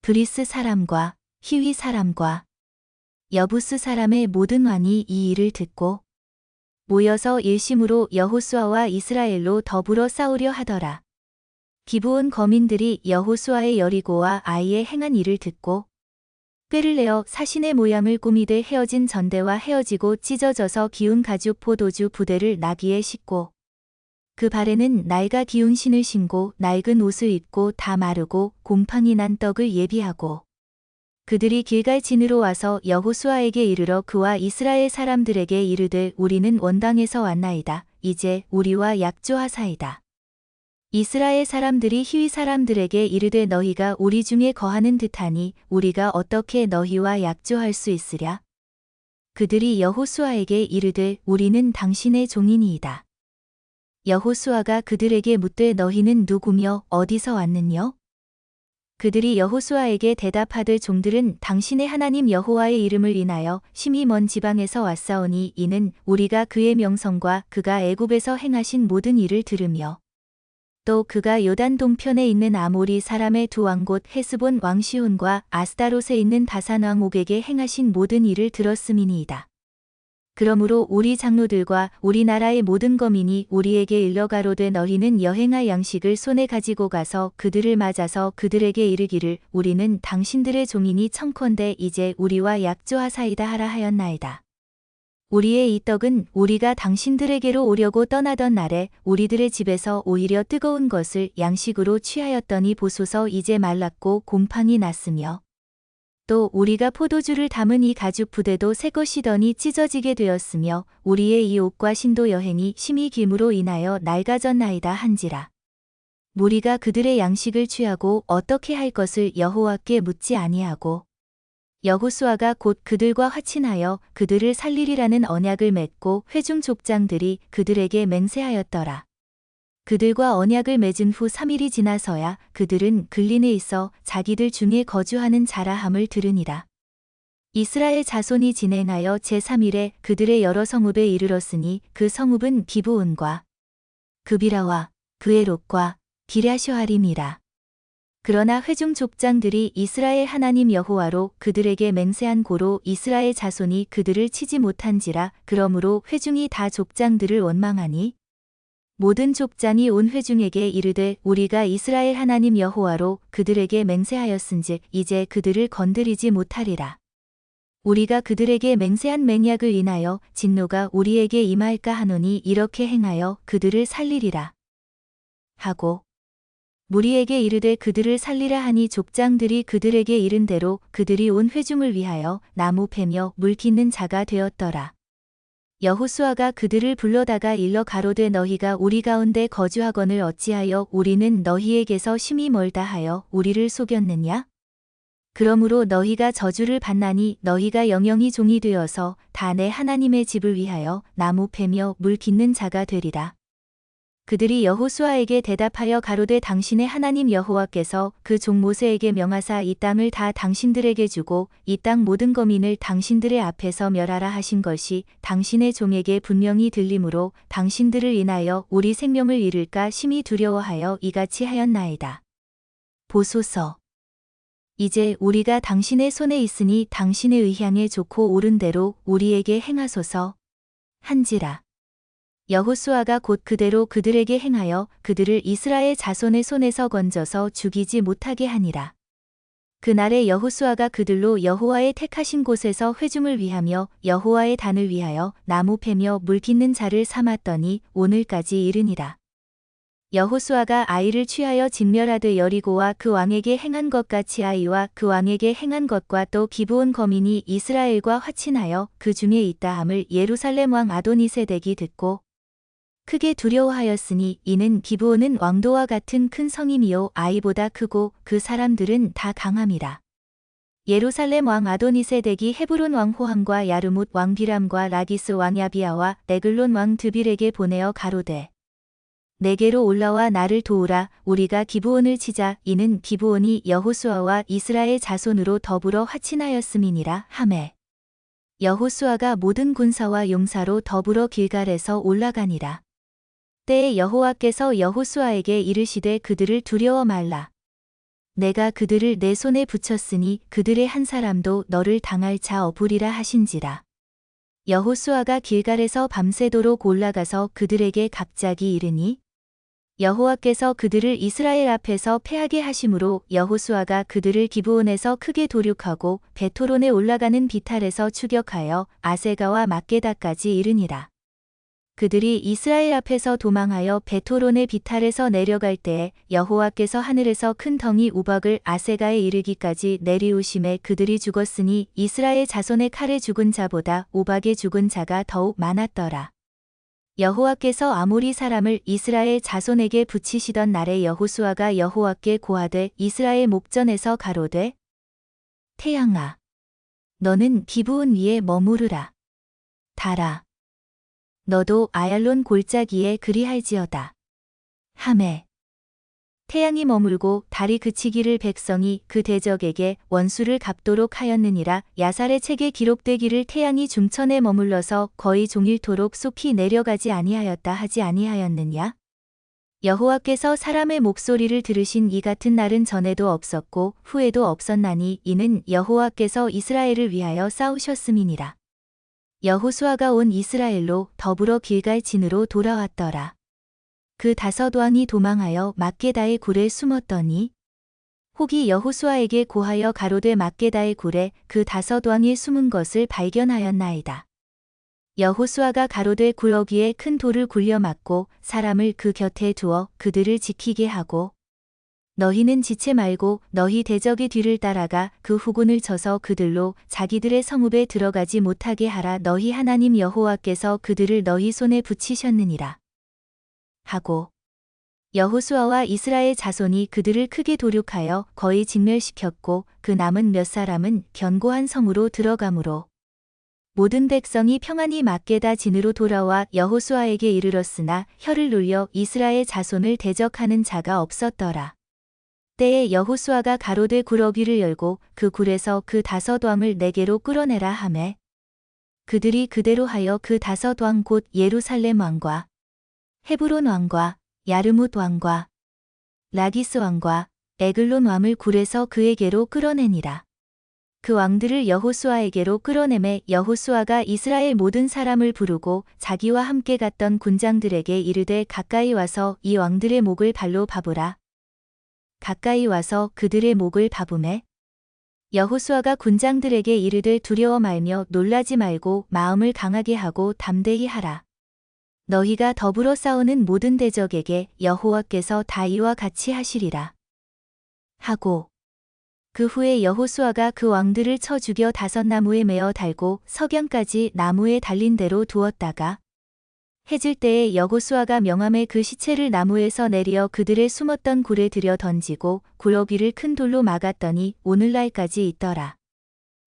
브리스 사람과 히위 사람과 여부스 사람의 모든 왕이 이 일을 듣고 모여서 일심으로 여호수아와 이스라엘로 더불어 싸우려 하더라. 기브온 거민들이 여호수아의 여리고와 아이의 행한 일을 듣고 꾀를 내어 사신의 모양을 꾸미되 헤어진 전대와 헤어지고 찢어져서 기운 가죽 포도주 부대를 나귀에 싣고 그 발에는 낡아 기운 신을 신고 낡은 옷을 입고 다 마르고 곰팡이 난 떡을 예비하고 그들이 길갈 진으로 와서 여호수아에게 이르러 그와 이스라엘 사람들에게 이르되 우리는 원당에서 왔나이다. 이제 우리와 약조하사이다. 이스라엘 사람들이 히위 사람들에게 이르되 너희가 우리 중에 거하는 듯하니 우리가 어떻게 너희와 약조할 수 있으랴? 그들이 여호수아에게 이르되 우리는 당신의 종이니이다. 여호수아가 그들에게 묻되 너희는 누구며 어디서 왔느뇨? 그들이 여호수아에게 대답하되 종들은 당신의 하나님 여호와의 이름을 인하여 심히 먼 지방에서 왔사오니 이는 우리가 그의 명성과 그가 애굽에서 행하신 모든 일을 들으며 또 그가 요단 동편에 있는 아모리 사람의 두 왕곧 헤스본 왕 시혼과 아스다롯에 있는 다산 왕 옥에게 행하신 모든 일을 들었음이니이다. 그러므로 우리 장로들과 우리나라의 모든 거민이 우리에게 일러 가로되 너희는 여행할 양식을 손에 가지고 가서 그들을 맞아서 그들에게 이르기를 우리는 당신들의 종이니 청컨대 이제 우리와 약조하사이다 하라 하였나이다. 우리의 이 떡은 우리가 당신들에게로 오려고 떠나던 날에 우리들의 집에서 오히려 뜨거운 것을 양식으로 취하였더니 보소서 이제 말랐고 곰팡이 났으며 또 우리가 포도주를 담은 이 가죽 부대도 새 것이더니 찢어지게 되었으며 우리의 이 옷과 신도 여행이 심히 김으로 인하여 낡아졌나이다 한지라. 무리가 그들의 양식을 취하고 어떻게 할 것을 여호와께 묻지 아니하고 여호수아가 곧 그들과 화친하여 그들을 살리리라는 언약을 맺고 회중 족장들이 그들에게 맹세하였더라. 그들과 언약을 맺은 후 3일이 지나서야 그들은 글린에 있어 자기들 중에 거주하는 자라함을 들으니라. 이스라엘 자손이 진행하여 제3일에 그들의 여러 성읍에 이르렀으니 그 성읍은 기브온과 그비라와 그에롯과 기랴쇼아림이라. 그러나 회중 족장들이 이스라엘 하나님 여호와로 그들에게 맹세한 고로 이스라엘 자손이 그들을 치지 못한지라. 그러므로 회중이 다 족장들을 원망하니 모든 족장이 온 회중에게 이르되 우리가 이스라엘 하나님 여호와로 그들에게 맹세하였은즉 이제 그들을 건드리지 못하리라. 우리가 그들에게 맹세한 맹약을 인하여 진노가 우리에게 임할까 하노니 이렇게 행하여 그들을 살리리라 하고 무리에게 이르되 그들을 살리라 하니 족장들이 그들에게 이른 대로 그들이 온 회중을 위하여 나무 패며 물 깃는 자가 되었더라. 여호수아가 그들을 불러다가 일러 가로되 너희가 우리 가운데 거주하거늘 어찌하여 우리는 너희에게서 심히 멀다 하여 우리를 속였느냐? 그러므로 너희가 저주를 받나니 너희가 영영이 종이 되어서 다 내 하나님의 집을 위하여 나무 패며 물 깃는 자가 되리라. 그들이 여호수아에게 대답하여 가로되 당신의 하나님 여호와께서 그 종 모세에게 명하사 이 땅을 다 당신들에게 주고 이 땅 모든 거민을 당신들의 앞에서 멸하라 하신 것이 당신의 종에게 분명히 들림으로 당신들을 인하여 우리 생명을 잃을까 심히 두려워하여 이같이 하였나이다. 보소서. 이제 우리가 당신의 손에 있으니 당신의 의향에 좋고 옳은 대로 우리에게 행하소서 한지라. 여호수아가 곧 그대로 그들에게 행하여 그들을 이스라엘 자손의 손에서 건져서 죽이지 못하게 하니라. 그날에 여호수아가 그들로 여호와의 택하신 곳에서 회중을 위하며 여호와의 단을 위하여 나무 패며 물 빚는 자를 삼았더니 오늘까지 이르니라. 여호수아가 아이를 취하여 진멸하되 여리고와 그 왕에게 행한 것 같이 아이와 그 왕에게 행한 것과 또 기브온 거민이 이스라엘과 화친하여 그 중에 있다 함을 예루살렘 왕 아도니세덱이 듣고 크게 두려워하였으니 이는 기브온은 왕도와 같은 큰 성임이요 아이보다 크고 그 사람들은 다 강함이라. 예루살렘 왕 아도니세덱이 헤브론 왕 호함과 야르뭇 왕 비람과 라기스 왕 야비아와 에글론 왕 드빌에게 보내어 가로되 내게로 올라와 나를 도우라. 우리가 기브온을 치자. 이는 기브온이 여호수아와 이스라엘 자손으로 더불어 화친하였음이니라 하매 여호수아가 모든 군사와 용사로 더불어 길갈에서 올라가니라. 때에 여호와께서 여호수아에게 이르시되 그들을 두려워 말라. 내가 그들을 내 손에 붙였으니 그들의 한 사람도 너를 당할 자 없으리라 하신지라. 여호수아가 길갈에서 밤새도록 올라가서 그들에게 갑자기 이르니 여호와께서 그들을 이스라엘 앞에서 패하게 하심으로 여호수아가 그들을 기브온에서 크게 도륙하고 베토론에 올라가는 비탈에서 추격하여 아세가와 막게다까지 이르니라. 그들이 이스라엘 앞에서 도망하여 베토론의 비탈에서 내려갈 때에 여호와께서 하늘에서 큰 덩이 우박을 아세가에 이르기까지 내리우심에 그들이 죽었으니 이스라엘 자손의 칼에 죽은 자보다 우박에 죽은 자가 더욱 많았더라. 여호와께서 아모리 사람을 이스라엘 자손에게 붙이시던 날에 여호수아가 여호와께 고하되 이스라엘 목전에서 가로되 태양아 너는 기브온 위에 머무르라. 달아 너도 아얄론 골짜기에 그리할지어다. 하매 태양이 머물고 달이 그치기를 백성이 그 대적에게 원수를 갚도록 하였느니라. 야살의 책에 기록되기를 태양이 중천에 머물러서 거의 종일토록 쏟기 내려가지 아니하였다 하지 아니하였느냐. 여호와께서 사람의 목소리를 들으신 이 같은 날은 전에도 없었고 후에도 없었나니 이는 여호와께서 이스라엘을 위하여 싸우셨음이니라. 여호수아가 온 이스라엘로 더불어 길갈 진으로 돌아왔더라. 그 5 왕이 도망하여 막게다의 굴에 숨었더니 혹이 여호수아에게 고하여 가로되 막게다의 굴에 그 5 왕이 숨은 것을 발견하였나이다. 여호수아가 가로되 굴 어귀에 큰 돌을 굴려 맞고 사람을 그 곁에 두어 그들을 지키게 하고 너희는 지체 말고 너희 대적의 뒤를 따라가 그 후군을 쳐서 그들로 자기들의 성읍에 들어가지 못하게 하라. 너희 하나님 여호와께서 그들을 너희 손에 붙이셨느니라. 하고 여호수아와 이스라엘 자손이 그들을 크게 도륙하여 거의 진멸시켰고 그 남은 몇 사람은 견고한 성으로 들어가므로 모든 백성이 평안히 막게다 진으로 돌아와 여호수아에게 이르렀으나 혀를 눌려 이스라엘 자손을 대적하는 자가 없었더라. 때에 여호수아가 가로되 굴 어귀를 열고 그 굴에서 그 5 왕을 내게로 끌어내라 하매 그들이 그대로 하여 그 5 왕 곧 예루살렘 왕과 헤브론 왕과 야르뭇 왕과 라기스 왕과 에글론 왕을 굴에서 그에게로 끌어내니라. 그 왕들을 여호수아에게로 끌어내매 여호수아가 이스라엘 모든 사람을 부르고 자기와 함께 갔던 군장들에게 이르되 가까이 와서 이 왕들의 목을 발로 밟으라. 가까이 와서 그들의 목을 밟으매 여호수아가 군장들에게 이르되 두려워 말며 놀라지 말고 마음을 강하게 하고 담대히 하라. 너희가 더불어 싸우는 모든 대적에게 여호와께서 다 이와 같이 하시리라. 하고 그 후에 여호수아가 그 왕들을 쳐 죽여 5 나무에 매어 달고 석양까지 나무에 달린 대로 두었다가 해질 때에 여호수아가 명함에 그 시체를 나무에서 내리어 그들의 숨었던 굴에 들여 던지고 굴 어귀를 큰 돌로 막았더니 오늘날까지 있더라.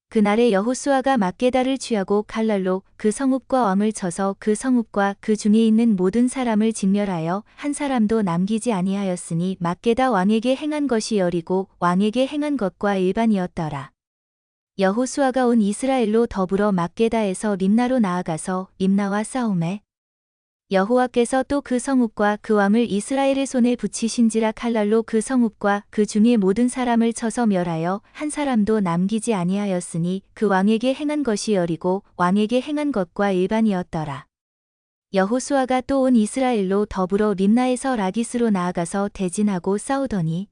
그날에 여호수아가 막게다를 취하고 칼날로 그 성읍과 왕을 쳐서 그 성읍과 그 중에 있는 모든 사람을 진멸하여 한 사람도 남기지 아니하였으니 막게다 왕에게 행한 것이 여리고 왕에게 행한 것과 일반이었더라. 여호수아가 온 이스라엘로 더불어 막게다에서 림나로 나아가서 림나와 싸우매 여호와께서 또 그 성읍과 그 왕을 이스라엘의 손에 붙이신지라. 칼날로 그 성읍과 그 중에 모든 사람을 쳐서 멸하여 한 사람도 남기지 아니하였으니 그 왕에게 행한 것이 여리고 왕에게 행한 것과 일반이었더라. 여호수아가 또 온 이스라엘로 더불어 림나에서 라기스로 나아가서 대진하고 싸우더니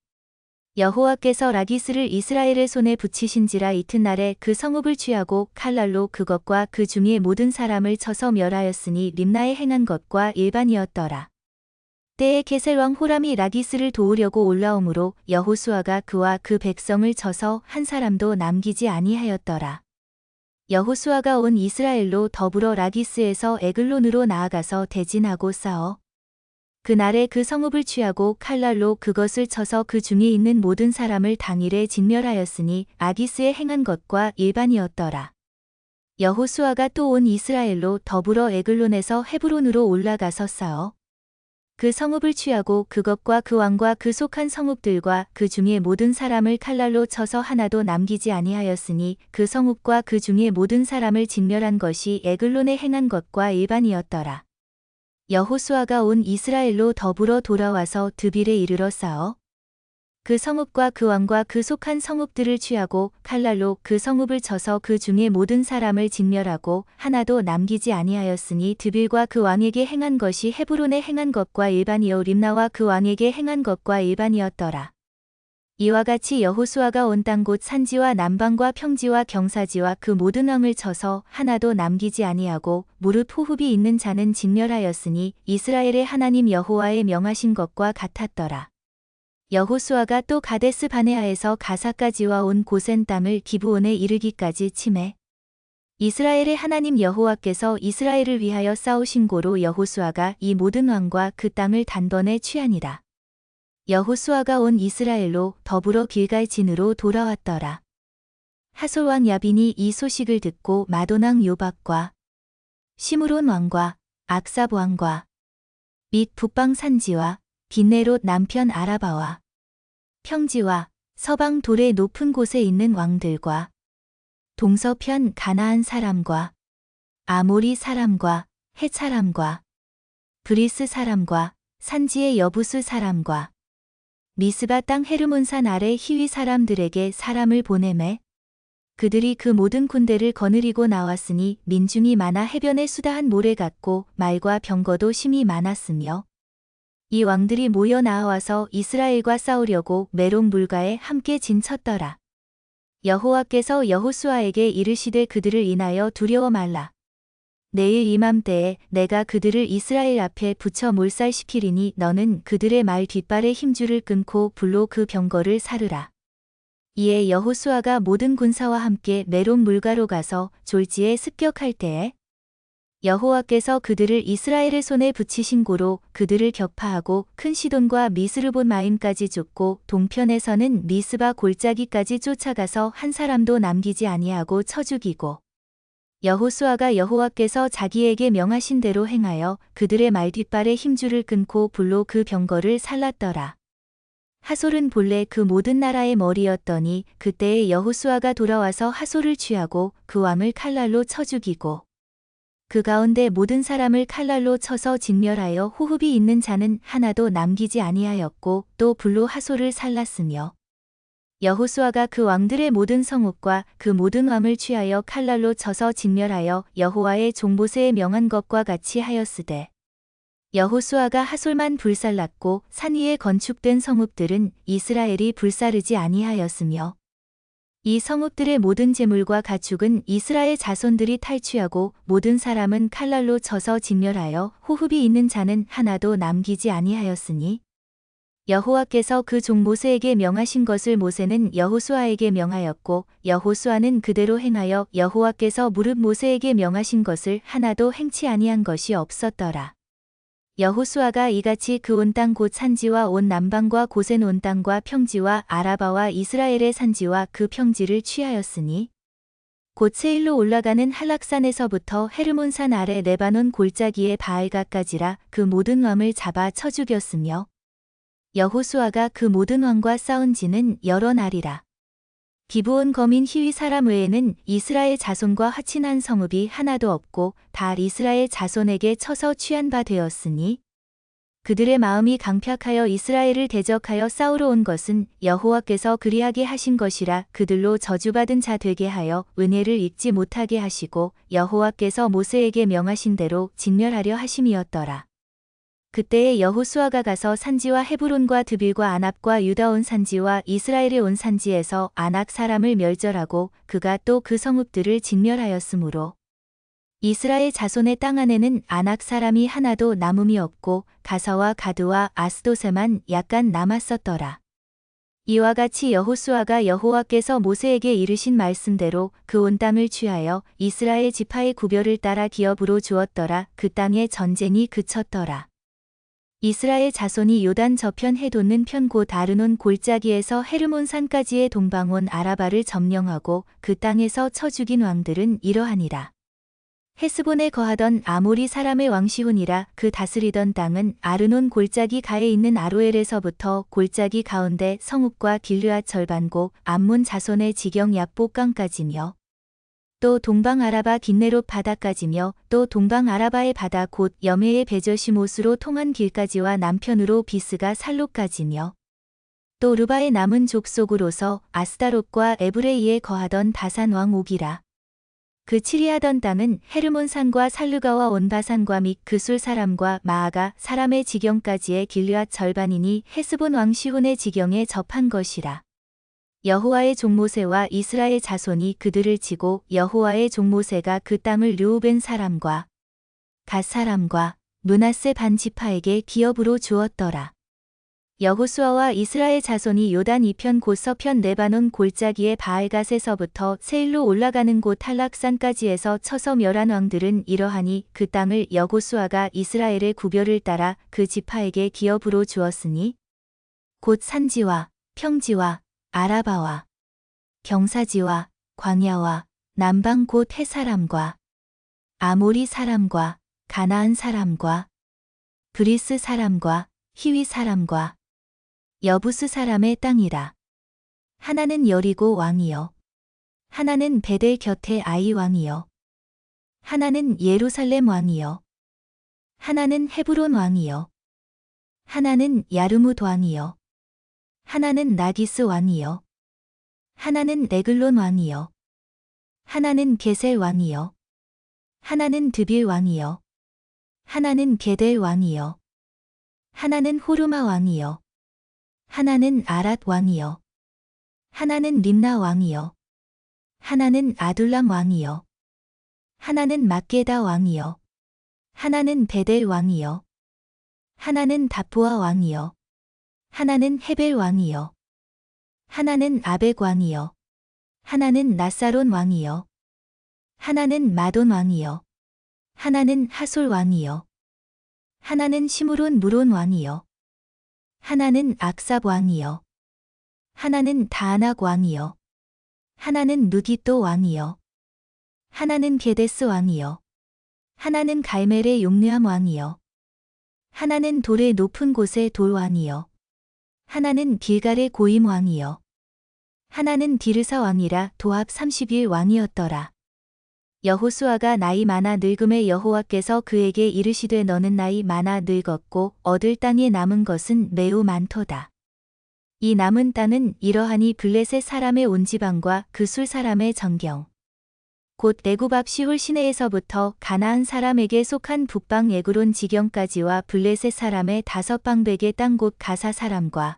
여호와께서 라기스를 이스라엘의 손에 붙이신지라 이튿날에 그 성읍을 취하고 칼날로 그것과 그 중에 모든 사람을 쳐서 멸하였으니 림나에 행한 것과 일반이었더라. 때에 게셀 왕 호람이 라기스를 도우려고 올라오므로 여호수아가 그와 그 백성을 쳐서 한 사람도 남기지 아니하였더라. 여호수아가 온 이스라엘로 더불어 라기스에서 에글론으로 나아가서 대진하고 싸워 그날에 그 성읍을 취하고 칼날로 그것을 쳐서 그 중에 있는 모든 사람을 당일에 진멸하였으니 라기스에 행한 것과 일반이었더라. 여호수아가 또 온 이스라엘로 더불어 에글론에서 헤브론으로 올라가서 싸워 그 성읍을 취하고 그것과 그 왕과 그 속한 성읍들과 그 중에 모든 사람을 칼날로 쳐서 하나도 남기지 아니하였으니 그 성읍과 그 중에 모든 사람을 진멸한 것이 에글론에 행한 것과 일반이었더라. 여호수아가 온 이스라엘로 더불어 돌아와서 드빌에 이르러 싸워 그 성읍과 그 왕과 그 속한 성읍들을 취하고 칼날로 그 성읍을 쳐서 그 중에 모든 사람을 진멸하고 하나도 남기지 아니하였으니 드빌과 그 왕에게 행한 것이 헤브론에 행한 것과 일반이요 림나와 그 왕에게 행한 것과 일반이었더라. 이와 같이 여호수아가 온 땅 곧 산지와 남방과 평지와 경사지와 그 모든 왕을 쳐서 하나도 남기지 아니하고 무릇 호흡이 있는 자는 진멸하였으니 이스라엘의 하나님 여호와의 명하신 것과 같았더라. 여호수아가 또 가데스 바네아에서 가사까지와 온 고센 땅을 기브온에 이르기까지 치매 이스라엘의 하나님 여호와께서 이스라엘을 위하여 싸우신 고로 여호수아가 이 모든 왕과 그 땅을 단번에 취하니라. 여호수아가 온 이스라엘로 더불어 길갈진으로 돌아왔더라. 하솔 왕 야빈이 이 소식을 듣고 마돈 왕 요박과 시므론 왕과 악삽 왕과 및 북방 산지와 빈네롯 남편 아라바와 평지와 서방 돌의 높은 곳에 있는 왕들과 동서편 가나안 사람과 아모리 사람과 헷 사람과 브리스 사람과 산지의 여부스 사람과 미스바 땅 헤르몬산 아래 히위 사람들에게 사람을 보내매 그들이 그 모든 군대를 거느리고 나왔으니 민중이 많아 해변에 수다한 모래 같고 말과 병거도 심히 많았으며 이 왕들이 모여 나와서 이스라엘과 싸우려고 메론 물가에 함께 진쳤더라. 여호와께서 여호수아에게 이르시되 그들을 인하여 두려워 말라. 내일 이맘때에 내가 그들을 이스라엘 앞에 붙여 몰살시키리니 너는 그들의 말 뒷발의 힘줄을 끊고 불로 그 병거를 사르라. 이에 여호수아가 모든 군사와 함께 메론 물가로 가서 졸지에 습격할 때에 여호와께서 그들을 이스라엘의 손에 붙이신 고로 그들을 격파하고 큰 시돈과 미스르본 마임까지 쫓고 동편에서는 미스바 골짜기까지 쫓아가서 한 사람도 남기지 아니하고 쳐 죽이고 여호수아가 여호와께서 자기에게 명하신 대로 행하여 그들의 말 뒷발의 힘줄을 끊고 불로 그 병거를 살랐더라. 하솔은 본래 그 모든 나라의 머리였더니 그때에 여호수아가 돌아와서 하솔을 취하고 그 왕을 칼날로 쳐 죽이고 그 가운데 모든 사람을 칼날로 쳐서 진멸하여 호흡이 있는 자는 하나도 남기지 아니하였고 또 불로 하솔을 살랐으며 여호수아가 그 왕들의 모든 성읍과 그 모든 왕을 취하여 칼날로 쳐서 진멸하여 여호와의 종 모세의 명한 것과 같이 하였으되 여호수아가 하솔만 불살랐고 산 위에 건축된 성읍들은 이스라엘이 불사르지 아니하였으며 이 성읍들의 모든 재물과 가축은 이스라엘 자손들이 탈취하고 모든 사람은 칼날로 쳐서 진멸하여 호흡이 있는 자는 하나도 남기지 아니하였으니 여호와께서 그 종 모세에게 명하신 것을 모세는 여호수아에게 명하였고 여호수아는 그대로 행하여 여호와께서 무릇 모세에게 명하신 것을 하나도 행치 아니한 것이 없었더라. 여호수아가 이같이 그 온 땅 곧 산지와 온 남방과 고센 온 땅과 평지와 아라바와 이스라엘의 산지와 그 평지를 취하였으니 곧 세일로 올라가는 한락산에서부터 헤르몬산 아래 레바논 골짜기의 바알가까지라 그 모든 왕을 잡아 쳐 죽였으며 여호수아가 그 모든 왕과 싸운 지는 여러 날이라. 기브온 거민 히위 사람 외에는 이스라엘 자손과 화친한 성읍이 하나도 없고 다 이스라엘 자손에게 쳐서 취한 바 되었으니 그들의 마음이 강팍하여 이스라엘을 대적하여 싸우러 온 것은 여호와께서 그리하게 하신 것이라. 그들로 저주받은 자 되게 하여 은혜를 잊지 못하게 하시고 여호와께서 모세에게 명하신 대로 진멸하려 하심이었더라. 그때에 여호수아가 가서 산지와 헤브론과 드빌과 아납과 유다 온 산지와 이스라엘에 온 산지에서 아낙 사람을 멸절하고 그가 또 그 성읍들을 진멸하였으므로 이스라엘 자손의 땅 안에는 아낙 사람이 하나도 남음이 없고 가사와 가드와 아스도세만 약간 남았었더라. 이와 같이 여호수아가 여호와께서 모세에게 이르신 말씀대로 그 온 땅을 취하여 이스라엘 지파의 구별을 따라 기업으로 주었더라. 그 땅에 전쟁이 그쳤더라. 이스라엘 자손이 요단 저편 해돋는 편 곧 아르논 골짜기에서 헤르몬 산까지의 동방온 아라바를 점령하고 그 땅에서 쳐 죽인 왕들은 이러하니라. 헤스본에 거하던 아모리 사람의 왕 시혼이라. 그 다스리던 땅은 아르논 골짜기 가에 있는 아로엘에서부터 골짜기 가운데 성읍과 길르앗 절반고 암몬 자손의 지경 얍복강까지며 또 동방 아라바 긴네롯 바다까지며 또 동방 아라바의 바다 곧 여메의 베저시못으로 통한 길까지와 남편으로 비스가 살로까지며 또 르바의 남은 족속으로서 아스다롯과 에브레이에 거하던 바산 왕 옥이라. 그 치리하던 땅은 헤르몬 산과 살르가와 온 바산과 및 그술 사람과 마아가 사람의 지경까지의 길르앗 절반이니 헤스본 왕 시혼의 지경에 접한 것이라. 여호와의 종 모세와 이스라엘 자손이 그들을 치고 여호와의 종 모세가 그 땅을 르우벤 사람과 갓 사람과 므낫세 반 지파에게 기업으로 주었더라. 여호수아와 이스라엘 자손이 요단 이편 곧 서편 레바논 골짜기의 바알갓에서부터 세일로 올라가는 곳 탈락산까지에서 쳐서 멸한 왕들은 이러하니 그 땅을 여호수아가 이스라엘의 구별을 따라 그 지파에게 기업으로 주었으니 곧 산지와 평지와 아라바와 경사지와 광야와 남방 곧 헷사람과 아모리 사람과 가나안 사람과 브리스 사람과 히위 사람과 여부스 사람의 땅이라. 하나는 여리고 왕이요 하나는 베델 곁에 아이 왕이요 하나는 예루살렘 왕이요 하나는 헤브론 왕이요 하나는 야르뭇 왕이요 하나는 나기스 왕이요 하나는 에글론 왕이요 하나는 게셀 왕이요 하나는 드빌 왕이요 하나는 게델 왕이요 하나는 호르마 왕이요 하나는 아랏 왕이요 하나는 림나 왕이요 하나는 아둘람 왕이요 하나는 막게다 왕이요 하나는 베델 왕이요 하나는 다푸아 왕이요 하나는 헤벨 왕이요 하나는 아벡 왕이요 하나는 나사론 왕이요 하나는 마돈 왕이요 하나는 하솔 왕이요 하나는 시므론 무론 왕이요 하나는 악삽 왕이요 하나는 다아낙 왕이요 하나는 누기또 왕이요 하나는 게데스 왕이요 하나는 갈멜의 용르함 왕이요 하나는 돌의 높은 곳의 돌 왕이요 하나는 길갈의 고임 왕이요 하나는 디르사 왕이라 도합 30일 왕이었더라. 여호수아가 나이 많아 늙음에 여호와께서 그에게 이르시되 너는 나이 많아 늙었고 얻을 땅에 남은 것은 매우 많도다. 이 남은 땅은 이러하니 블레셋 사람의 온 지방과 그술 사람의 전경 곧 레굽 시홀 시내에서부터 가나안 사람에게 속한 북방 에그론 지경까지와 블레셋 사람의 5방백의 땅 곧 가사 사람과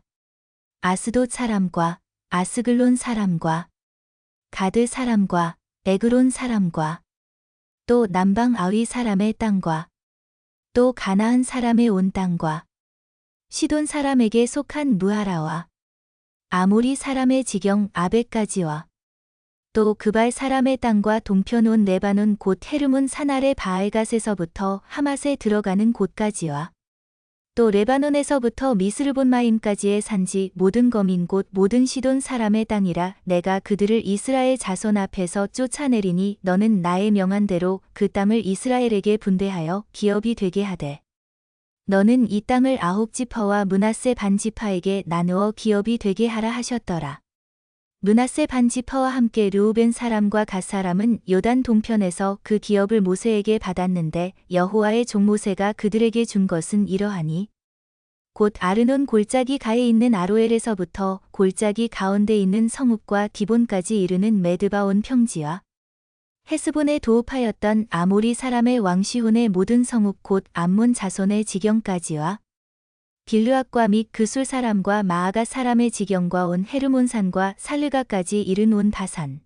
아스돗 사람과 아스글론 사람과 가드 사람과 에그론 사람과 또 남방 아위 사람의 땅과 또 가나안 사람의 온 땅과 시돈 사람에게 속한 무하라와 아모리 사람의 지경 아벡까지와 또 그발 사람의 땅과 동편 온 레바논 곧 헤르몬 산 아래 바알갓에서부터 하맛에 들어가는 곳까지와 또 레바논에서부터 미스르본마임까지의 산지 모든 거민 곧 모든 시돈 사람의 땅이라. 내가 그들을 이스라엘 자손 앞에서 쫓아내리니 너는 나의 명한대로 그 땅을 이스라엘에게 분배하여 기업이 되게 하되 너는 이 땅을 9지파와 므낫세 반 지파에게 나누어 기업이 되게 하라 하셨더라. 므낫세 반 지파와 함께 르우벤 사람과 갓 사람은 요단 동편에서 그 기업을 모세에게 받았는데 여호와의 종 모세가 그들에게 준 것은 이러하니 곧 아르논 골짜기 가에 있는 아로엘에서부터 골짜기 가운데 있는 성읍과 기본까지 이르는 메드바 온 평지와 헤스본에 도읍하였던 아모리 사람의 왕 시혼의 모든 성읍 곧 암몬 자손의 지경까지와 길르앗과 및 그술 사람과 마아가 사람의 지경과 온 헤르몬산과 살르가까지 이른 온 바산.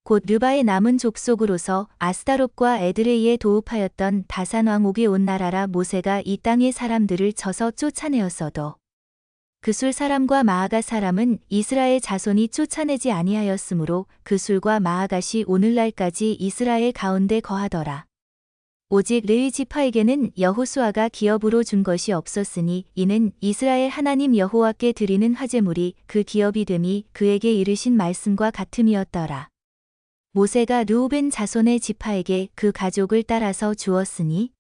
곧 르바의 남은 족속으로서 아스다롯과 에드레이에 도읍하였던 바산 왕 옥의 온 나라라. 모세가 이 땅의 사람들을 쳐서 쫓아내었어도 그술 사람과 마아가 사람은 이스라엘 자손이 쫓아내지 아니하였으므로 그술과 마아갓이 오늘날까지 이스라엘 가운데 거하더라. 오직 르위 지파에게는 여호수아가 기업으로 준 것이 없었으니 이는 이스라엘 하나님 여호와께 드리는 화제물이 그 기업이 됨이 그에게 이르신 말씀과 같음이었더라. 모세가 르우벤 자손의 지파에게 그 가족을 따라서 주었으니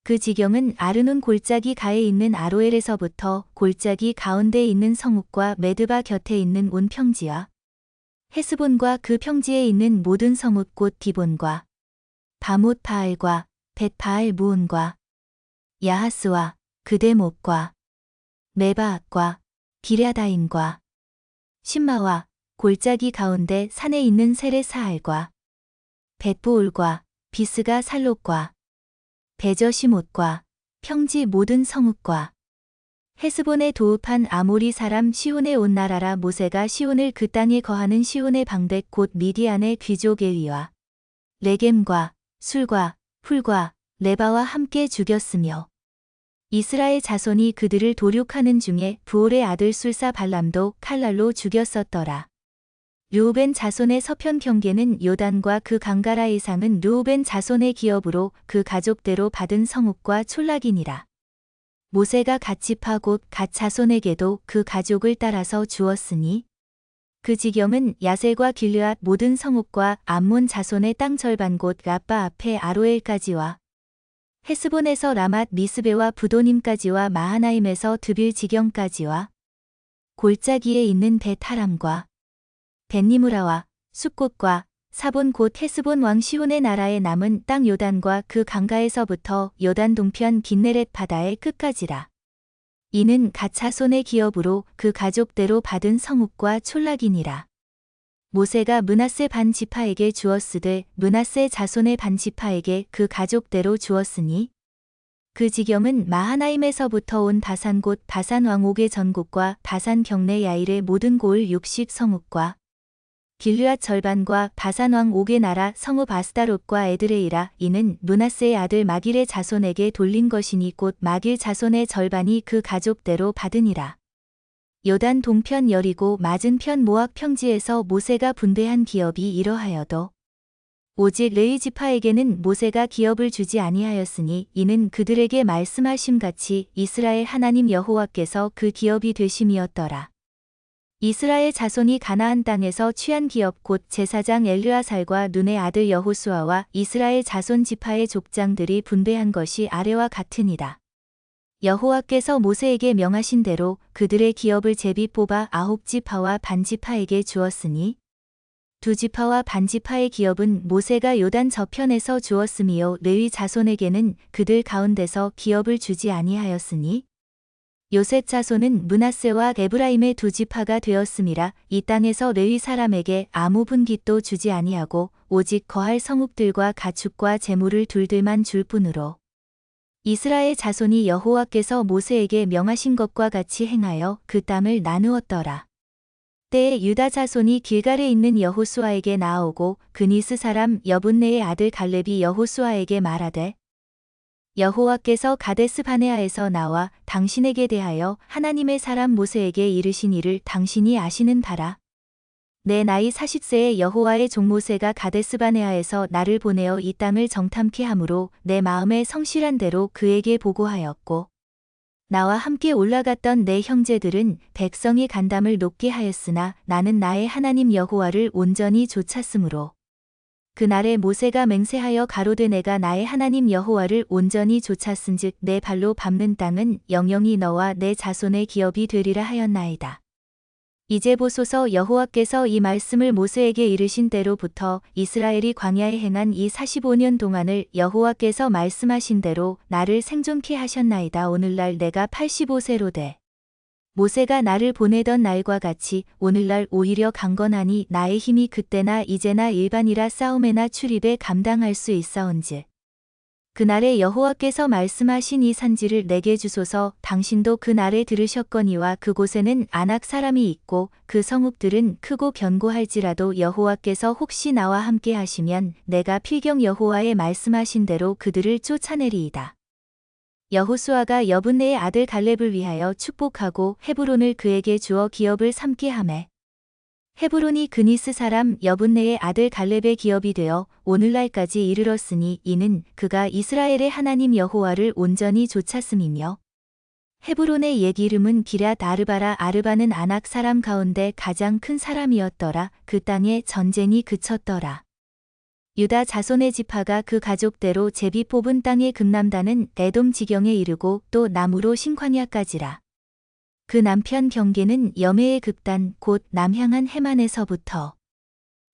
그 지경은 아르논 골짜기 가에 있는 아로엘에서부터 골짜기 가운데 있는 성읍과 메드바 곁에 있는 온 평지와 헤스본과 그 평지에 있는 모든 성읍 곧 디본과 바못 바알과 벳 바알 무온과 야하스와 그대못과 메바앗과 기랴다임과 신마와 골짜기 가운데 산에 있는 세레사알과 벳보울과 비스가 살롯과 베저시못과 평지 모든 성읍과 헤스본에 도읍한 아모리 사람 시혼의 온 나라라. 모세가 시혼을 그 땅에 거하는 시혼의 방백 곧 미디안의 귀족 엘리와 레겜과 술과 풀과 레바와 함께 죽였으며 이스라엘 자손이 그들을 도륙하는 중에 부올의 아들 술사 발람도 칼날로 죽였었더라. 르우벤 자손의 서편 경계는 요단과 그 강가라. 이상은 르우벤 자손의 기업으로 그 가족대로 받은 성읍과 촌락이니라. 모세가 갓 지파 곧 갓 자손에게도 그 가족을 따라서 주었으니 그 지경은 야셀과 길르앗 모든 성읍과 암몬 자손의 땅 절반 곧 라빠 앞에 아로엘까지와 헤스본에서 라맛 미스베와 부도님까지와 마하나임에서 드빌 지경까지와 골짜기에 있는 벳하람과 벳니무라와 숫곳과 사본 곧 헤스본 왕 시혼의 나라에 남은 땅 요단과 그 강가에서부터 요단 동편 긴네렛 바다의 끝까지라. 이는 갓 자손의 기업으로 그 가족대로 받은 성읍과 촌락이니라. 모세가 므낫세 반 지파에게 주었으되 므낫세 자손의 반 지파에게 그 가족대로 주었으니 그 지경은 마하나임에서부터 온 바산 곧 바산 왕 옥의 전국과 바산 경내 야일의 모든 고을 60 성읍과 길르앗 절반과 바산 왕 옥의 나라 성읍 아스다롯과 에드레이라. 이는 므낫세의 아들 마길의 자손에게 돌린 것이니 곧 마길 자손의 절반이 그 가족대로 받으니라. 요단 동편 여리고 맞은편 모압 평지에서 모세가 분배한 기업이 이러하여도 오직 레위 지파에게는 모세가 기업을 주지 아니하였으니 이는 그들에게 말씀하심같이 이스라엘 하나님 여호와께서 그 기업이 되심이었더라. 이스라엘 자손이 가나안 땅에서 취한 기업 곧 제사장 엘르아살과 눈의 아들 여호수아와 이스라엘 자손 지파의 족장들이 분배한 것이 아래와 같으니라. 여호와께서 모세에게 명하신 대로 그들의 기업을 제비 뽑아 9지파와 반지파에게 주었으니 2지파와 반지파의 기업은 모세가 요단 저편에서 주었으며 레위 자손에게는 그들 가운데서 기업을 주지 아니하였으니 요셉 자손은 므낫세와 에브라임의 2지파가 되었음이라. 이 땅에서 레위 사람에게 아무 분깃도 주지 아니하고 오직 거할 성읍들과 가축과 재물을 둘들만 줄 뿐으로 이스라엘 자손이 여호와께서 모세에게 명하신 것과 같이 행하여 그 땅을 나누었더라. 때에 유다 자손이 길갈에 있는 여호수아에게 나아오고 그니스 사람 여분네의 아들 갈렙이 여호수아에게 말하되 여호와께서 가데스 바네아에서 나와 당신에게 대하여 하나님의 사람 모세에게 이르신 일을 당신이 아시는 바라. 내 나이 40세에 여호와의 종 모세가 가데스 바네아에서 나를 보내어 이 땅을 정탐케 함으로 내 마음에 성실한 대로 그에게 보고하였고 나와 함께 올라갔던 내 형제들은 백성이 간담을 높게 하였으나 나는 나의 하나님 여호와를 온전히 좇았으므로 그날에 모세가 맹세하여 가로되 내가 나의 하나님 여호와를 온전히 좇았은즉 내 발로 밟는 땅은 영영이 너와 내 자손의 기업이 되리라 하였나이다. 이제 보소서 여호와께서 이 말씀을 모세에게 이르신 때로부터 이스라엘이 광야에 행한 이 45년 동안을 여호와께서 말씀하신 대로 나를 생존케 하셨나이다. 오늘날 내가 85세로 돼 모세가 나를 보내던 날과 같이 오늘날 오히려 강건하니 나의 힘이 그때나 이제나 일반이라 싸움에나 출입에 감당할 수 있사온즉. 그날에 여호와께서 말씀하신 이 산지를 내게 주소서. 당신도 그날에 들으셨거니와 그곳에는 아낙 사람이 있고 그 성읍들은 크고 견고할지라도 여호와께서 혹시 나와 함께 하시면 내가 필경 여호와의 말씀하신 대로 그들을 쫓아내리이다. 여호수아가 여분네의 아들 갈렙을 위하여 축복하고 헤브론을 그에게 주어 기업을 삼게 하매 헤브론이 그니스 사람 여분네의 아들 갈렙의 기업이 되어 오늘날까지 이르렀으니 이는 그가 이스라엘의 하나님 여호와를 온전히 좇았음이며 헤브론의 옛 이름은 기럇 아르바라. 아르바는 아낙 사람 가운데 가장 큰 사람이었더라. 그 땅에 전쟁이 그쳤더라. 유다 자손의 지파가 그 가족대로 제비 뽑은 땅의 금남다는 에돔 지경에 이르고 또 남으로 신광야까지라. 그 남편 경계는 여메의 극단 곧 남향한 해만에서부터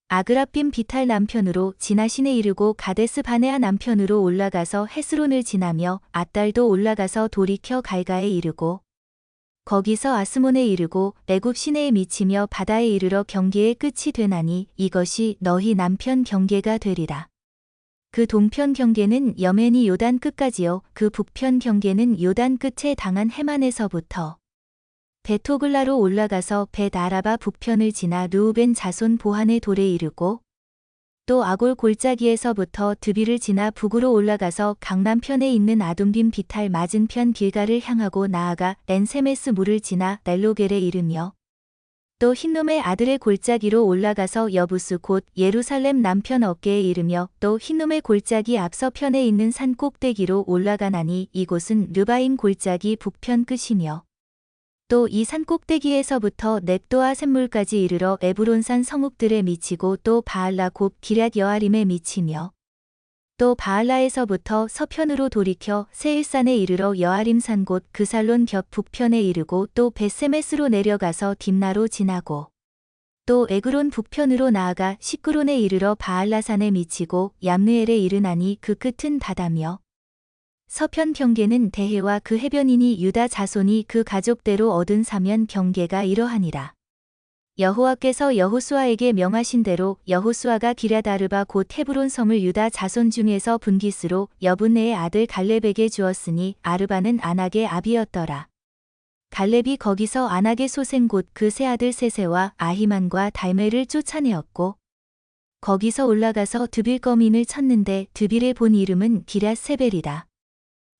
아그라빔 비탈 남편으로 지나신에 이르고 가데스 바네아 남편으로 올라가서 헤스론을 지나며 앗달도 올라가서 돌이켜 갈가에 이르고 거기서 아스몬에 이르고 애굽 시내에 미치며 바다에 이르러 경계의 끝이 되나니 이것이 너희 남편 경계가 되리라. 그 동편 경계는 여멘이 요단 끝까지요. 그 북편 경계는 요단 끝에 당한 해만에서부터 베토글라로 올라가서 벳아라바 북편을 지나 르우벤 자손 보한의 돌에 이르고 또 아골 골짜기에서부터 드비를 지나 북으로 올라가서 강남편에 있는 아둠빔 비탈 맞은편 길가를 향하고 나아가 엔세메스 물을 지나 넬로겔에 이르며 또 흰놈의 아들의 골짜기로 올라가서 여부스 곧 예루살렘 남편 어깨에 이르며 또 흰놈의 골짜기 앞서편에 있는 산 꼭대기로 올라가나니 이곳은 르바임 골짜기 북편 끝이며 또 이 산 꼭대기에서부터 넵도아 샘물까지 이르러 에브론산 성읍들에 미치고 또 바알라 곧 기럇 여아림에 미치며 또 바알라에서부터 서편으로 돌이켜 세일산에 이르러 여아림산 곧 그살론 겹 북편에 이르고 또 벳세메스로 내려가서 딥나로 지나고 또 에그론 북편으로 나아가 시끄론에 이르러 바알라산에 미치고 얌느엘에 이르나니 그 끝은 바다며 서편 경계는 대해와 그 해변이니 유다 자손이 그 가족대로 얻은 사면 경계가 이러하니라. 여호와께서 여호수아에게 명하신 대로 여호수아가 기럇 아르바 곧 헤브론 성을 유다 자손 중에서 분깃으로 여분네의 아들 갈렙에게 주었으니 아르바는 아낙의 아비였더라. 갈렙이 거기서 아낙의 소생 곧 그 세 아들 세세와 아히만과 달메를 쫓아내었고 거기서 올라가서 드빌거민을 쳤는데 드빌의 본 이름은 기럇 세벨이다.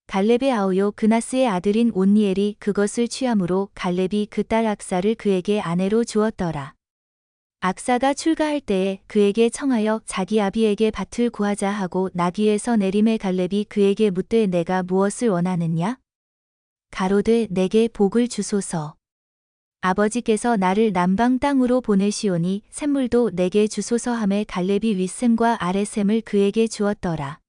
갈렙의 아우요 그나스의 아들인 온니엘이 그것을 취함으로 갈렙이 그 딸 악사를 그에게 아내로 주었더라. 악사가 출가할 때에 그에게 청하여 자기 아비에게 밭을 구하자 하고 나귀에서 내림에 갈렙이 그에게 묻되 내가 무엇을 원하느냐? 가로되 내게 복을 주소서. 아버지께서 나를 남방 땅으로 보내시오니 샘물도 내게 주소서 하매 갈렙이 윗샘과 아랫샘을 그에게 주었더라.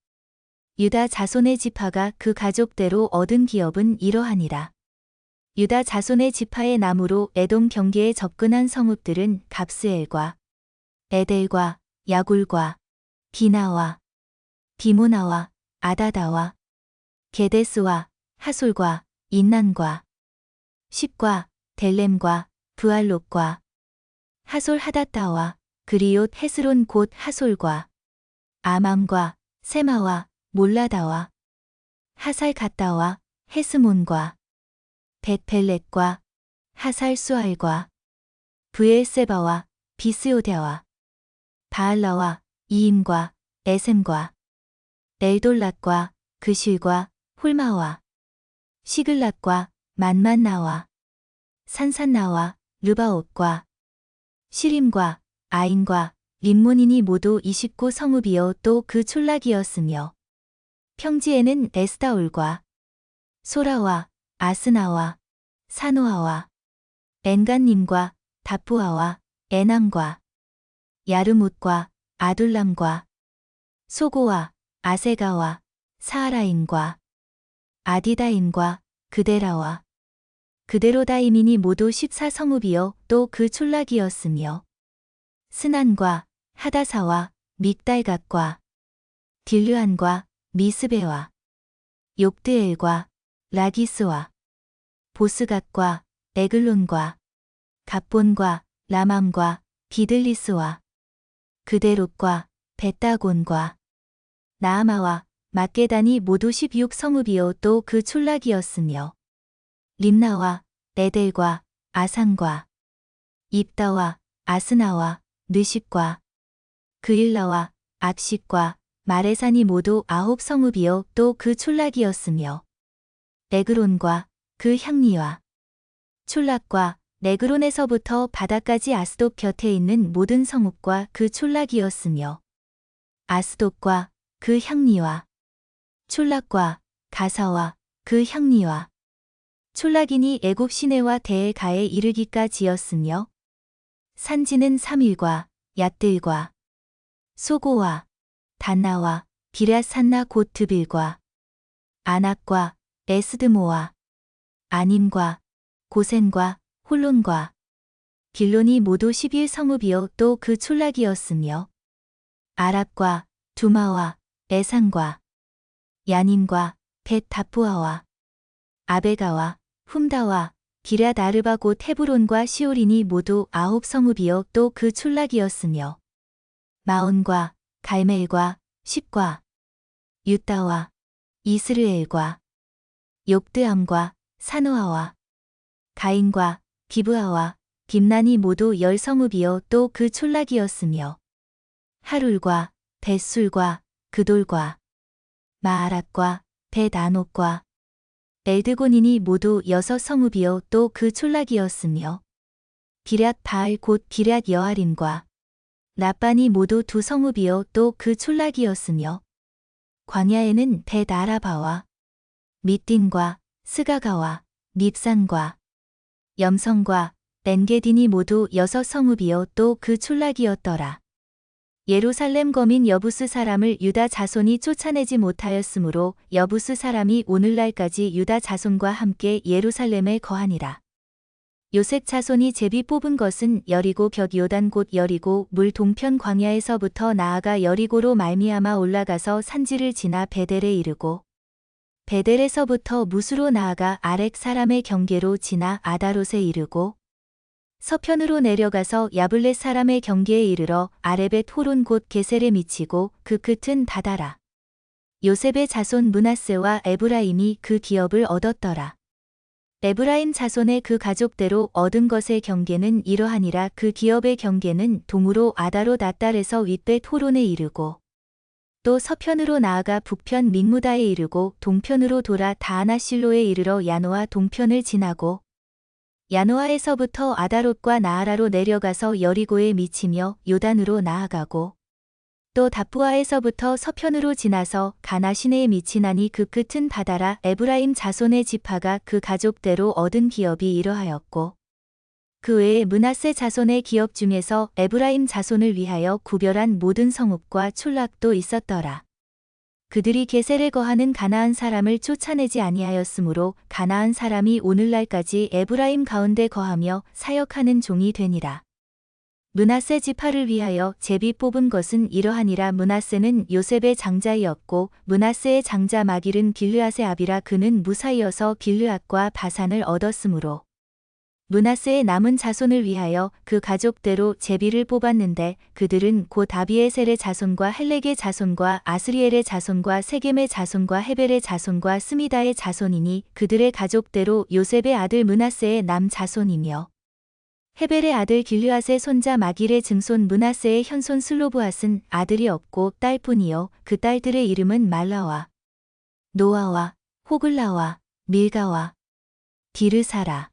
유다 자손의 지파가 그 가족대로 얻은 기업은 이러하니라. 유다 자손의 지파의 남으로 에돔 경계에 접근한 성읍들은 갑스엘과 에델과 야굴과 디나와 디모나와 아다다와 게데스와 하솔과 인난과 십과 델렘과 브알롯과 하솔 하닷다와 그리옷 헤스론 곧 하솔과 아맘과 세마와 몰라다와 하살 갓다와 헤스몬과 벳펠렛과 하살 수알과 브엘세바와 비스요데와 바알라와 이임과 에셈과 엘돌랏과 그실과 홀마와 시글랏과 만만나와 산산나와 르바옷과 시림과 아인과 림몬인이 모두 29 성읍이요 또 그 촌락이었으며 평지에는 에스다올과 소라와 아스나와 사노아와 엔간님과 다푸아와 에남과 야르뭇과 아둘람과 소고와 아세가와 사하라임과 아디다임과 그데라와 그데로다임인이 모두 14 성읍이요 또 그 촌락이었으며 스난과 하다사와 믹달갓과 딜르안과 미스베와 욕드엘과 라기스와 보스갓과 에글론과 갑본과 라맘과 기들리스와 그데롯과 벳다곤과 나아마와 막게단이 모두 16성읍이요 또 그 촌락이었으며 림나와 에델과 아산과 입다와 아스나와 느십과 그일라와 압식과 마레산이 모두 9성읍이요 또 그 촌락이었으며 에그론과 그 향리와 촌락과 네그론에서부터 바다까지 아스돗 곁에 있는 모든 성읍과 그 촌락이었으며 아스돗과 그 향리와 촌락과 가사와 그 향리와 촌락이니 애굽 시내와 대에 가에 이르기까지였으며 산지는 삼일과 얏들과 소고와 단나와 기럇산나 곧 드빌과 아낙과 에스드모와 아님과 고센과 홀론과 길론이 모두 11성읍이요 또 그 촌락이었으며 아랍과 두마와 에산과 야님과 벳다푸아와 아베가와 훔다와 기럇 아르바 곧 헤브론과 시오린이 모두 9성읍이요 또 그 촌락이었으며 마온과 갈멜과 십과 유다와 이스르엘과 욕드암과 사노아와 가인과 기브아와 김난이 모두 10성읍이요 또 그 촌락이었으며 하룰과 벳술과 그돌과 마아랏과 벳아녹과 엘드고닌이 모두 6성읍이요 또 그 촌락이었으며 기럇 바알 곧 기럇 여아림과 라빤이 모두 2성읍이요 또 그 촌락이었으며 광야에는 벳아라바와 밑딘과 스가가와 밉산과 염성과 엔게딘이 모두 6성읍이요 또 그 촌락이었더라. 예루살렘 거민 여부스 사람을 유다 자손이 쫓아내지 못하였으므로 여부스 사람이 오늘날까지 유다 자손과 함께 예루살렘에 거하니라. 요셉 자손이 제비 뽑은 것은 여리고 벽 요단 곧 여리고 물 동편 광야에서부터 나아가 여리고로 말미암아 올라가서 산지를 지나 베델에 이르고 베델에서부터 무수로 나아가 아렉 사람의 경계로 지나 아다롯에 이르고 서편으로 내려가서 야블렛 사람의 경계에 이르러 아레벳 호론 곧 게셀에 미치고 그 끝은 다다라. 요셉의 자손 므낫세와 에브라임이 그 기업을 얻었더라. 에브라임 자손의 그 가족대로 얻은 것의 경계는 이러하니라. 그 기업의 경계는 동으로 아다롯 아달에서 윗벳 호론에 이르고 또 서편으로 나아가 북편 믹무다에 이르고 동편으로 돌아 다하나실로에 이르러 야노아 동편을 지나고 야노아에서부터 아다롯과 나아라로 내려가서 여리고에 미치며 요단으로 나아가고 또 다푸아에서부터 서편으로 지나서 가나 시내에 미치나니 그 끝은 바다라. 에브라임 자손의 지파가 그 가족대로 얻은 기업이 이러하였고 그 외에 므낫세 자손의 기업 중에서 에브라임 자손을 위하여 구별한 모든 성읍과 촌락도 있었더라. 그들이 게셀에 거하는 가나안 사람을 쫓아내지 아니하였으므로 가나안 사람이 오늘날까지 에브라임 가운데 거하며 사역하는 종이 되니라. 므낫세 지파를 위하여 제비 뽑은 것은 이러하니라. 므낫세는 요셉의 장자이었고 므낫세의 장자 마길은 길르앗의 아비라. 그는 무사이어서 길르앗과 바산을 얻었으므로 므낫세의 남은 자손을 위하여 그 가족대로 제비를 뽑았는데 그들은 곧 아비에셀의 자손과 헬렉의 자손과 아스리엘의 자손과 세겜의 자손과 헤벨의 자손과 스미다의 자손이니 그들의 가족대로 요셉의 아들 므낫세의 남 자손이며 헤벨의 아들 길르앗의 손자 마길의 증손 므낫세의 현손 슬로브앗은 아들이 없고 딸뿐이요 그 딸들의 이름은 말라와 노아와 호글라와 밀가와 디르사라.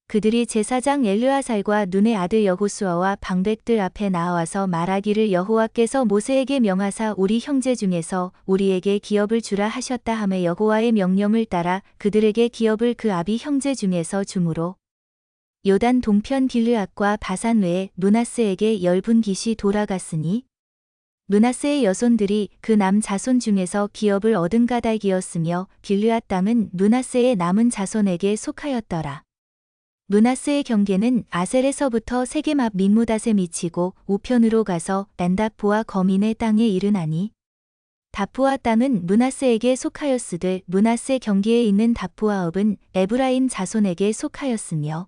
그들이 제사장 엘르아살과 눈의 아들 여호수아와 방백들 앞에 나와서 말하기를 여호와께서 모세에게 명하사 우리 형제 중에서 우리에게 기업을 주라 하셨다 하매 여호와의 명령을 따라 그들에게 기업을 그 아비 형제 중에서 주므로 요단 동편 길르앗과 바산 외에 므낫세에게 10분깃이 돌아갔으니 므낫세의 여손들이 그 남 자손 중에서 기업을 얻은 가달기였으며 길르앗 땅은 므낫세의 남은 자손에게 속하였더라. 므낫세의 경계는 아셀에서부터 세겜 앞 믹무닷에 미치고 우편으로 가서 엔다포와 거민의 땅에 이르나니 다프와 땅은 므낫세에게 속하였으되 므낫세 경계에 있는 다프와 읍은 에브라임 자손에게 속하였으며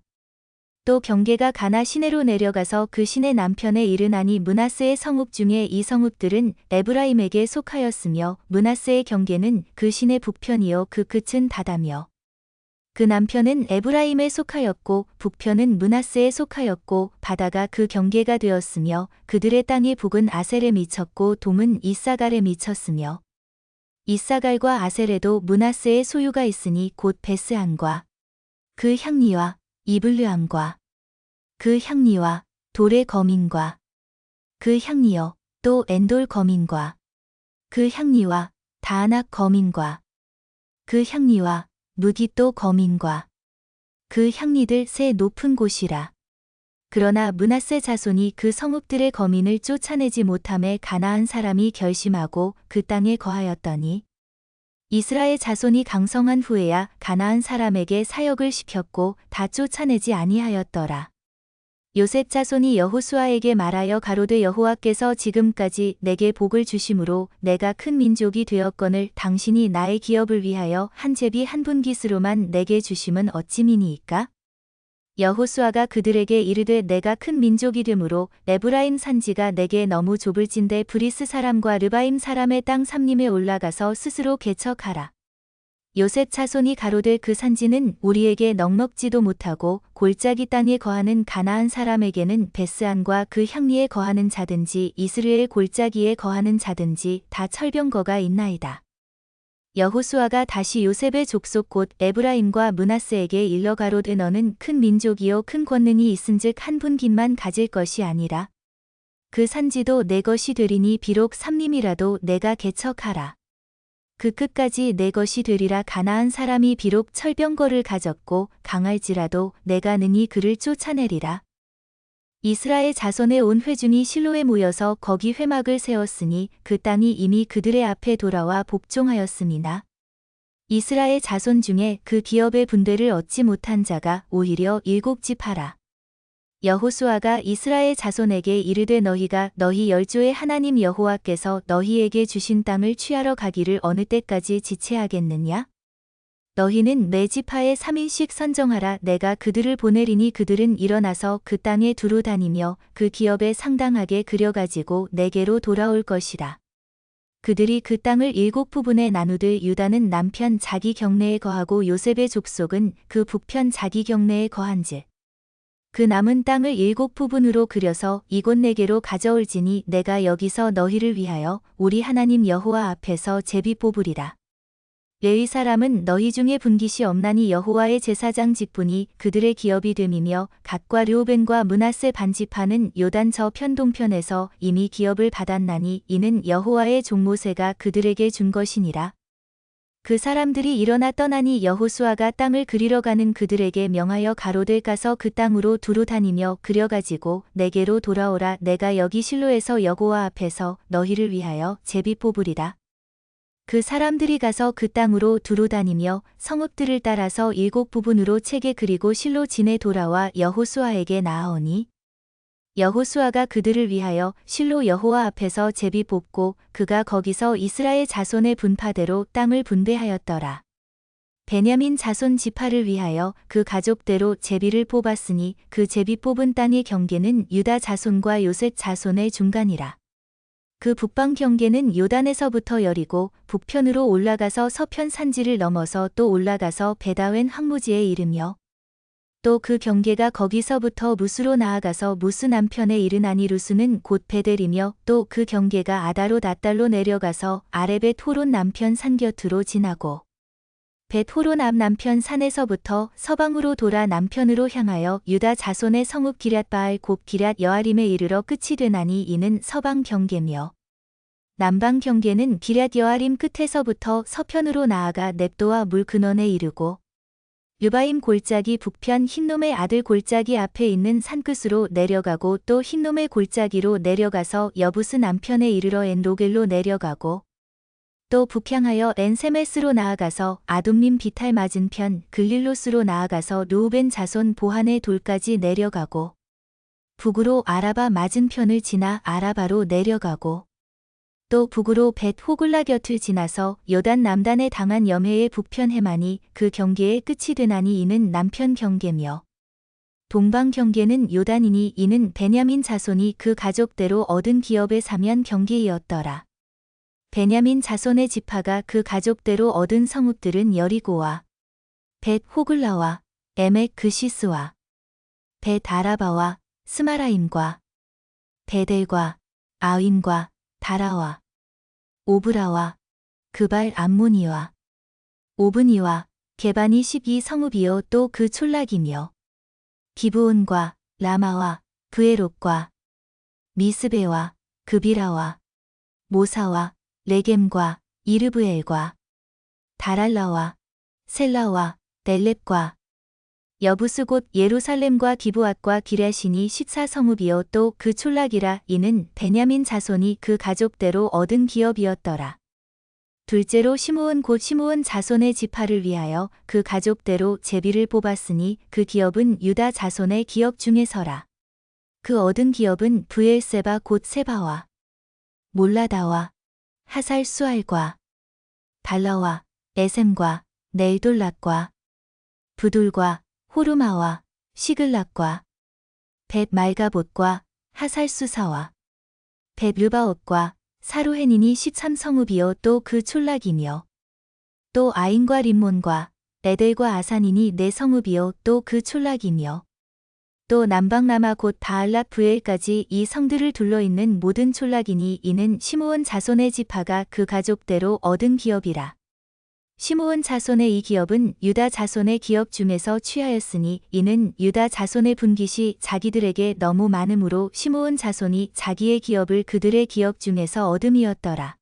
또 경계가 가나 시내로 내려가서 그 시내 남편에 이르나니 므낫세의 성읍 중에 이 성읍들은 에브라임에게 속하였으며 므낫세의 경계는 그 시내 북편이요 그 끝은 다다며 그 남편은 에브라임에 속하였고 북편은 므낫세에 속하였고 바다가 그 경계가 되었으며 그들의 땅의 북은 아셀에 미쳤고 동은 이사갈에 미쳤으며 이사갈과 아셀에도 므낫세의 소유가 있으니 곧 베스안과 그 향리와 이블르암과 그 향리와 돌의 거민과 그 향리여 또 엔돌 거민과 그 향리와 다아낙 거민과 그 향리와 무기또 거민과 그 향리들 새 높은 곳이라. 그러나 므낫세 자손이 그 성읍들의 거민을 쫓아내지 못함에 가나안 사람이 결심하고 그 땅에 거하였더니 이스라엘 자손이 강성한 후에야 가나안 사람에게 사역을 시켰고 다 쫓아내지 아니하였더라. 요셉 자손이 여호수아에게 말하여 가로되 여호와께서 지금까지 내게 복을 주심으로 내가 큰 민족이 되었거늘 당신이 나의 기업을 위하여 한 제비 한 분깃으로만 내게 주심은 어찌미니이까? 여호수아가 그들에게 이르되 내가 큰 민족이 되므로 에브라임 산지가 내게 너무 좁을진대 브리스 사람과 르바임 사람의 땅 삼림에 올라가서 스스로 개척하라. 요셉 자손이 가로되 그 산지는 우리에게 넉넉지도 못하고 골짜기 땅에 거하는 가나안 사람에게는 베스안과 그 향리에 거하는 자든지 이스라엘 골짜기에 거하는 자든지 다 철병거가 있나이다. 여호수아가 다시 요셉의 족속 곧 에브라임과 므낫세에게 일러 가로되 너는 큰 민족이요 큰 권능이 있은즉 한 분깃만 가질 것이 아니라 그 산지도 내 것이 되리니 비록 삼림이라도 내가 개척하라. 그 끝까지 내 것이 되리라. 가나안 사람이 비록 철병거를 가졌고 강할지라도 내가 능히 그를 쫓아내리라. 이스라엘 자손의 온 회중이 실로에 모여서 거기 회막을 세웠으니 그 땅이 이미 그들의 앞에 돌아와 복종하였음이나 이스라엘 자손 중에 그 기업의 분배를 얻지 못한 자가 오히려 7집하라. 여호수아가 이스라엘 자손에게 이르되 너희가 너희 열조의 하나님 여호와께서 너희에게 주신 땅을 취하러 가기를 어느 때까지 지체하겠느냐? 너희는 매 지파에 3인씩 선정하라. 내가 그들을 보내리니 그들은 일어나서 그 땅에 두루 다니며 그 기업에 상당하게 그려가지고 내게로 돌아올 것이라. 그들이 그 땅을 7부분에 나누되 유다는 남편 자기 경내에 거하고 요셉의 족속은 그 북편 자기 경내에 거한즉 그 남은 땅을 7부분으로 그려서 이곳 내게로 가져올지니 내가 여기서 너희를 위하여 우리 하나님 여호와 앞에서 제비 뽑으리라. 레위 사람은 너희 중에 분깃이 없나니 여호와의 제사장 직분이 그들의 기업이 됨이며 갓과 르우벤과 므낫세 반지파는 요단 저편 동편에서 이미 기업을 받았나니 이는 여호와의 종 모세가 그들에게 준 것이니라. 그 사람들이 일어나 떠나니 여호수아가 땅을 그리러 가는 그들에게 명하여 가로되 가서 그 땅으로 두루 다니며 그려가지고 내게로 돌아오라. 내가 여기 실로에서 여호와 앞에서 너희를 위하여 제비 뽑으리라. 그 사람들이 가서 그 땅으로 두루 다니며 성읍들을 따라서 7부분으로 채게 그리고 실로 진에 돌아와 여호수아에게 나아오니 여호수아가 그들을 위하여 실로 여호와 앞에서 제비 뽑고 그가 거기서 이스라엘 자손의 분파대로 땅을 분배하였더라. 베냐민 자손 지파를 위하여 그 가족대로 제비를 뽑았으니 그 제비 뽑은 땅의 경계는 유다 자손과 요셉 자손의 중간이라. 그 북방 경계는 요단에서부터 여리고 북편으로 올라가서 서편 산지를 넘어서 또 올라가서 베다웬 황무지에 이르며 또 그 경계가 거기서부터 루스로 나아가서 무스 남편에 이르나니 루스는 곧 베델이며 또 그 경계가 아다로 낫달로 내려가서 아렙의 토론 남편 산 곁으로 지나고 벳호론 앞 남편 산에서부터 서방으로 돌아 남편으로 향하여 유다 자손의 성읍 기럇바알 곧 기럇 여아림에 이르러 끝이 되나니 이는 서방 경계며 남방 경계는 기럇 여아림 끝에서부터 서편으로 나아가 넵도와 물 근원에 이르고 르바임 골짜기 북편 흰놈의 아들 골짜기 앞에 있는 산끝으로 내려가고 또 흰놈의 골짜기로 내려가서 여부스 남편에 이르러 엔로겔로 내려가고 또 북향하여 엔세메스로 나아가서 아둠림 비탈 맞은편 글릴로스로 나아가서 르우벤 자손 보한의 돌까지 내려가고 북으로 아라바 맞은편을 지나 아라바로 내려가고 또 북으로 벳 호글라 곁을 지나서 요단 남단에 당한 염해의 북편 해만이 그 경계의 끝이 되나니 이는 남편 경계며 동방 경계는 요단이니 이는 베냐민 자손이 그 가족대로 얻은 기업의 사면 경계이었더라. 베냐민 자손의 지파가 그 가족대로 얻은 성읍들은 여리고와 벳 호글라와 에멕 그시스와 벳 아라바와 스마라임과 베델과 아윈과 다라와 오브라와 그발 암모니와 오브니와 게반이 12성읍이요 또 그 촌락이며 기브온과 라마와 브에롯과 미스베와 그비라와 모사와 레겜과 이르브엘과 다랄라와 셀라와 넬렙과 여부스 곧 예루살렘과 기브앗과 기랴신이 14성읍이요 또 그 촌락이라. 이는 베냐민 자손이 그 가족대로 얻은 기업이었더라. 둘째로 시므온 곧 시므온 자손의 지파를 위하여 그 가족대로 제비를 뽑았으니 그 기업은 유다 자손의 기업 중에서라. 그 얻은 기업은 브엘세바 곧 세바와 몰라다와 하살 수알과 달라와 에셈과 넬돌락과 부둘과 호르마와 시글락과 벳 말가봇과 하살 수사와 벳 르바옷과 사루헨인이 13성읍이요 또 그 촌락이며 또 아인과 림몬과 에델과 아산인이 4성읍이요 또 그 촌락이며 또 남방라마 곧 바알랏 브엘까지 이 성들을 둘러있는 모든 촌락이니 이는 시므온 자손의 지파가 그 가족대로 얻은 기업이라. 시므온 자손의 이 기업은 유다 자손의 기업 중에서 취하였으니 이는 유다 자손의 분깃이 자기들에게 너무 많음으로 시므온 자손이 자기의 기업을 그들의 기업 중에서 얻음이었더라.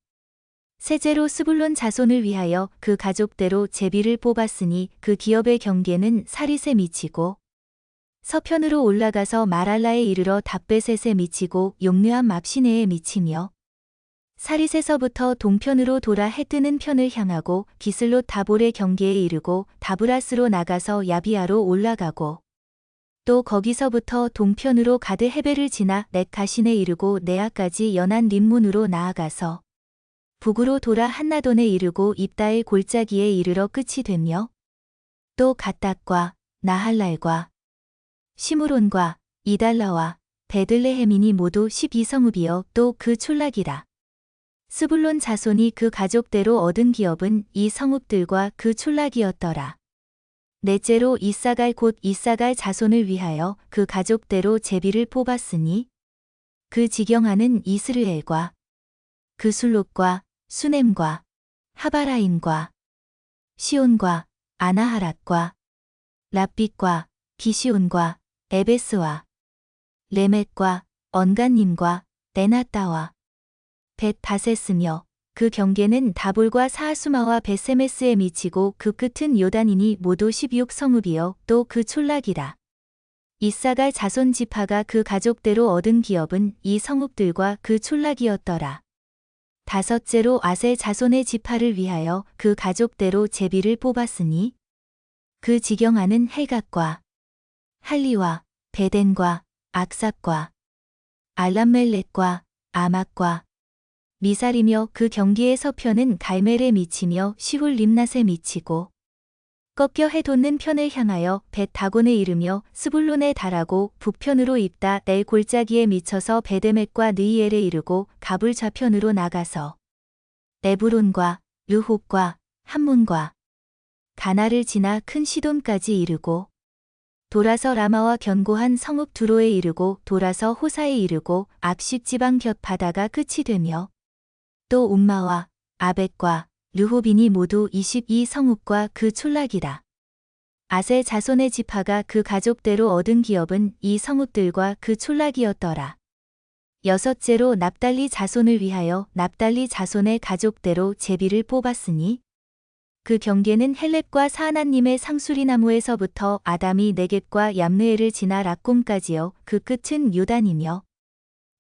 셋째로 스불론 자손을 위하여 그 가족대로 제비를 뽑았으니 그 기업의 경계는 사릿에 미치고 서편으로 올라가서 마랄라에 이르러 답베셋에 미치고 용류한 맙시네에 미치며 사릿에서부터 동편으로 돌아 해뜨는 편을 향하고 기슬롯 다볼의 경계에 이르고 다브라스로 나가서 야비아로 올라가고 또 거기서부터 동편으로 가드 헤벨을 지나 넷가신에 이르고 네아까지 연한 림문으로 나아가서 북으로 돌아 한나돈에 이르고 입다의 골짜기에 이르러 끝이 되며 또 갓닥과 나할랄과 시므론과 이달라와 베들레헴이니 모두 12성읍이요 또 그 촌락이라. 스불론 자손이 그 가족대로 얻은 기업은 이 성읍들과 그 촌락이었더라. 넷째로 이사갈 곧 이사갈 자손을 위하여 그 가족대로 제비를 뽑았으니 그 지경하는 이스르엘과 그술롯과 수넴과 하바라임과 시온과 아나하랏과 랍빗과 기시온과 에베스와 레멧과 언간님과 네나따와 벳 바세스며 그 경계는 다볼과 사하수마와 벳세메스에 미치고 그 끝은 요단이니 모두 16성읍이요 또 그 촌락이라. 이사갈 자손 지파가 그 가족대로 얻은 기업은 이 성읍들과 그 촌락이었더라. 다섯째로 아셀 자손의 지파를 위하여 그 가족대로 제비를 뽑았으니 그 지경하는 헬갓과 할리와 베덴과 악삽과 알람멜렛과 아막과 미살이며 그 경계의 서편은 갈멜에 미치며 시훌 림낫에 미치고 꺾여 해돋는 편을 향하여 벳 다곤에 이르며 스불론에 달하고 북편으로 입다 넬 골짜기에 미쳐서 베데멧과 느이엘에 이르고 가불 좌편으로 나가서 에브론과 르홉과 함몬과 가나를 지나 큰 시돈까지 이르고 돌아서 라마와 견고한 성읍 두로에 이르고 돌아서 호사에 이르고 압십 지방 곁 바다가 끝이 되며 또 움마와 아벳과 르호빈이 모두 22성읍과 그 촌락이라. 아셀 자손의 지파가 그 가족대로 얻은 기업은 이 성읍들과 그 촌락이었더라. 여섯째로 납달리 자손을 위하여 납달리 자손의 가족대로 제비를 뽑았으니 그 경계는 헬렙과 사하나님의 상수리나무에서부터 아담이 네겝과 얌느에를 지나 락곰까지요 그 끝은 요단이며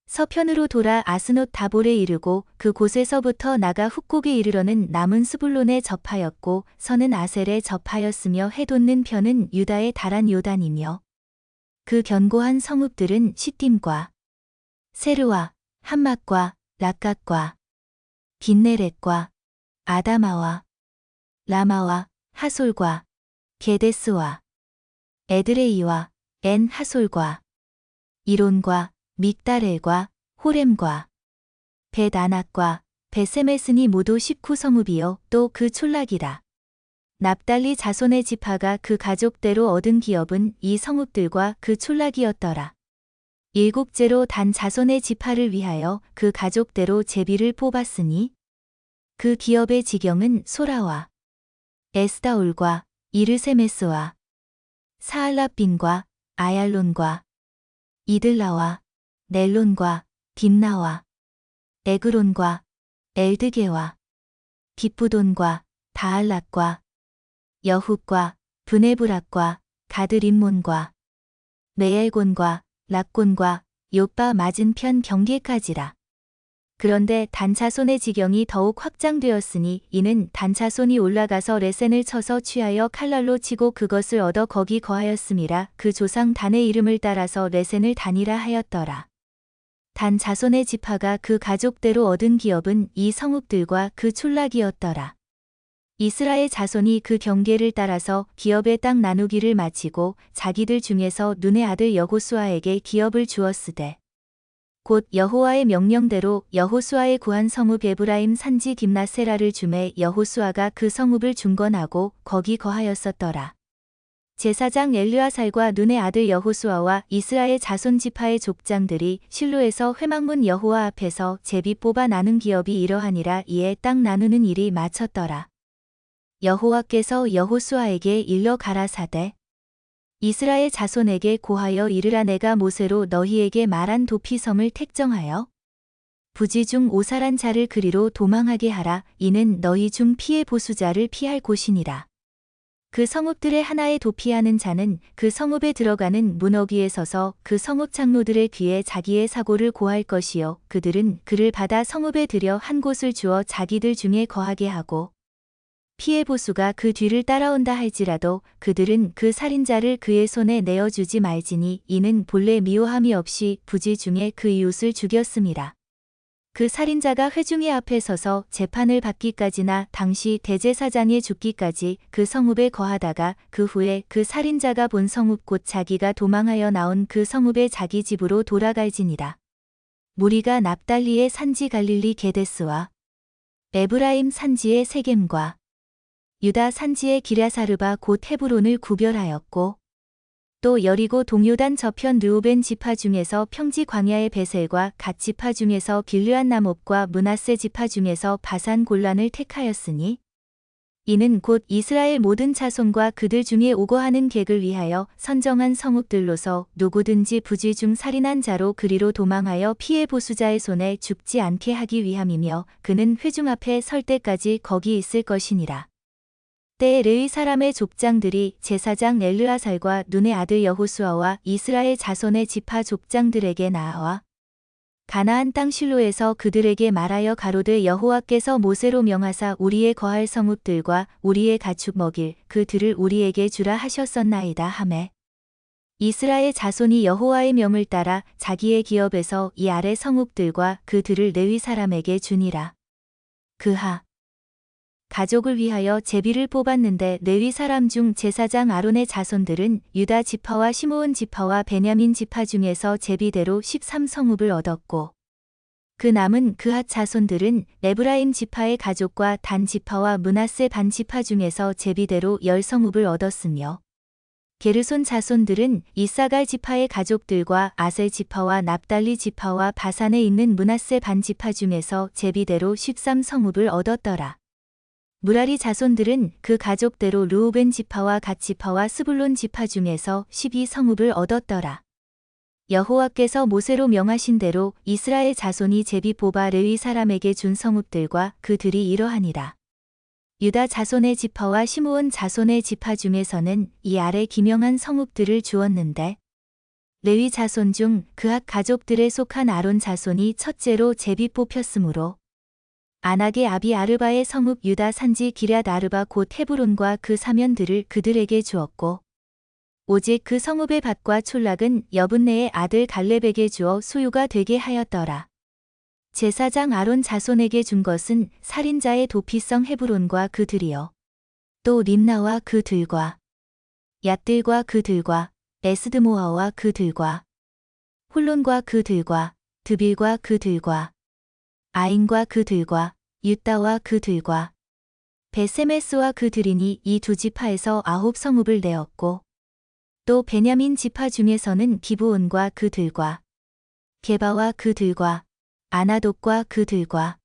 서편으로 돌아 아스노 다볼에 이르고 그 곳에서부터 나가 훅곡에 이르러는 남은 스불론에 접하였고 서는 아셀에 접하였으며 해돋는 편은 유다에 달한 요단이며 그 견고한 성읍들은 시딤과 세르와 함막과 락갓과 긴네렛과 아다마와 라마와 하솔과 게데스와 에드레이와 엔 하솔과 이론과 믹다렐과 호렘과 벳아낙과 베세메스니 모두 19성읍이요 또 그 촌락이라. 납달리 자손의 지파가 그 가족대로 얻은 기업은 이 성읍들과 그 촌락이었더라. 일곱째로 단 자손의 지파를 위하여 그 가족대로 제비를 뽑았으니 그 기업의 지경은 소라와 에스다올과 이르세메스와 사알라빈과 아얄론과 이들라와 넬론과 딥나와 에그론과 엘드게와 기쁘돈과 다알락과 여훗과 브네브락과 가드림몬과 메엘곤과 락곤과 욥바 맞은편 경계까지라. 그런데 단자손의 지경이 더욱 확장되었으니 이는 단자손이 올라가서 레센을 쳐서 취하여 칼날로 치고 그것을 얻어 거기 거하였음이라. 그 조상 단의 이름을 따라서 레센을 단이라 하였더라. 단 자손의 지파가 그 가족대로 얻은 기업은 이 성읍들과 그 촌락이었더라. 이스라엘 자손이 그 경계를 따라서 기업의 땅 나누기를 마치고 자기들 중에서 눈의 아들 여호수아에게 기업을 주었으되 곧 여호와의 명령대로 여호수아의 구한 성읍 에브라임 산지 딥나세라를 주매 여호수아가 그 성읍을 중건하고 거기 거하였었더라. 제사장 엘르아살과 눈의 아들 여호수아와 이스라엘 자손 지파의 족장들이 실로에서 회막문 여호와 앞에서 제비 뽑아 나눈 기업이 이러하니라. 이에 땅 나누는 일이 마쳤더라. 여호와께서 여호수아에게 일러 가라사대 이스라엘 자손에게 고하여 이르라. 내가 모세로 너희에게 말한 도피섬을 택정하여 부지 중 오살한 자를 그리로 도망하게 하라. 이는 너희 중 피해 보수자를 피할 곳이니라. 그 성읍들의 하나에 도피하는 자는 그 성읍에 들어가는 문어귀에 서서 그 성읍 장로들의 귀에 자기의 사고를 고할 것이요 그들은 그를 받아 성읍에 들여 한 곳을 주어 자기들 중에 거하게 하고 피해 보수가 그 뒤를 따라온다 할지라도 그들은 그 살인자를 그의 손에 내어주지 말지니 이는 본래 미워함이 없이 부지 중에 그 이웃을 죽였음이라. 그 살인자가 회중의 앞에 서서 재판을 받기까지나 당시 대제사장의 죽기까지 그 성읍에 거하다가 그 후에 그 살인자가 본 성읍 곧 자기가 도망하여 나온 그 성읍에 자기 집으로 돌아갈지니라. 무리가 납달리의 산지 갈릴리 게데스와 에브라임 산지의 세겜과 유다 산지의 기랴사르바 곧 헤브론을 구별하였고 또 여리고 동요단 저편 르우벤 지파 중에서 평지 광야의 베셀과 갓 지파 중에서 길르안 나몹과 므낫세 지파 중에서 바산 골란을 택하였으니 이는 곧 이스라엘 모든 자손과 그들 중에 오거하는 객을 위하여 선정한 성읍들로서 누구든지 부지 중 살인한 자로 그리로 도망하여 피해 보수자의 손에 죽지 않게 하기 위함이며 그는 회중 앞에 설 때까지 거기 있을 것이니라. 때에 르위 사람의 족장들이 제사장 엘르아살과 눈의 아들 여호수아와 이스라엘 자손의 지파 족장들에게 나아와 가나안 땅 실로에서 그들에게 말하여 가로되 여호와께서 모세로 명하사 우리의 거할 성읍들과 우리의 가축 먹일 그 들을 우리에게 주라 하셨었나이다 하매 이스라엘 자손이 여호와의 명을 따라 자기의 기업에서 이 아래 성읍들과 그 들을 레위 사람에게 주니라. 그하 가족을 위하여 제비를 뽑았는데 레위 사람 중 제사장 아론의 자손들은 유다 지파와 시므온 지파와 베냐민 지파 중에서 제비대로 13성읍을 얻었고 그 남은 그핫 자손들은 에브라임 지파의 가족과 단 지파와 므낫세 반 지파 중에서 제비대로 10성읍을 얻었으며 게르손 자손들은 이사갈 지파의 가족들과 아셀 지파와 납달리 지파와 바산에 있는 므낫세 반 지파 중에서 제비대로 13성읍을 얻었더라. 무라리 자손들은 그 가족대로 르우벤 지파와 갓 지파와 스불론 지파 중에서 12성읍을 얻었더라. 여호와께서 모세로 명하신 대로 이스라엘 자손이 제비 뽑아 레위 사람에게 준 성읍들과 그들이 이러하니라. 유다 자손의 지파와 시므온 자손의 지파 중에서는 이 아래 기명한 성읍들을 주었는데 레위 자손 중 그핫 가족들에 속한 아론 자손이 첫째로 제비 뽑혔으므로 아낙의 아비 아르바의 성읍 유다 산지 기럇 아르바 곧 헤브론과 그 사면들을 그들에게 주었고 오직 그 성읍의 밭과 촌락은 여분네의 아들 갈렙에게 주어 소유가 되게 하였더라. 제사장 아론 자손에게 준 것은 살인자의 도피성 헤브론과 그들이요. 또 림나와 그들과 얏들과 그들과 에스드모아와 그들과 홀론과 그들과 드빌과 그들과 아인과 그들과 유다와 그들과 베세메스와 그들이니 이 두 지파에서 9성읍을 내었고 또 베냐민 지파 중에서는 기브온과 그들과 게바와 그들과 아나돗과 그들과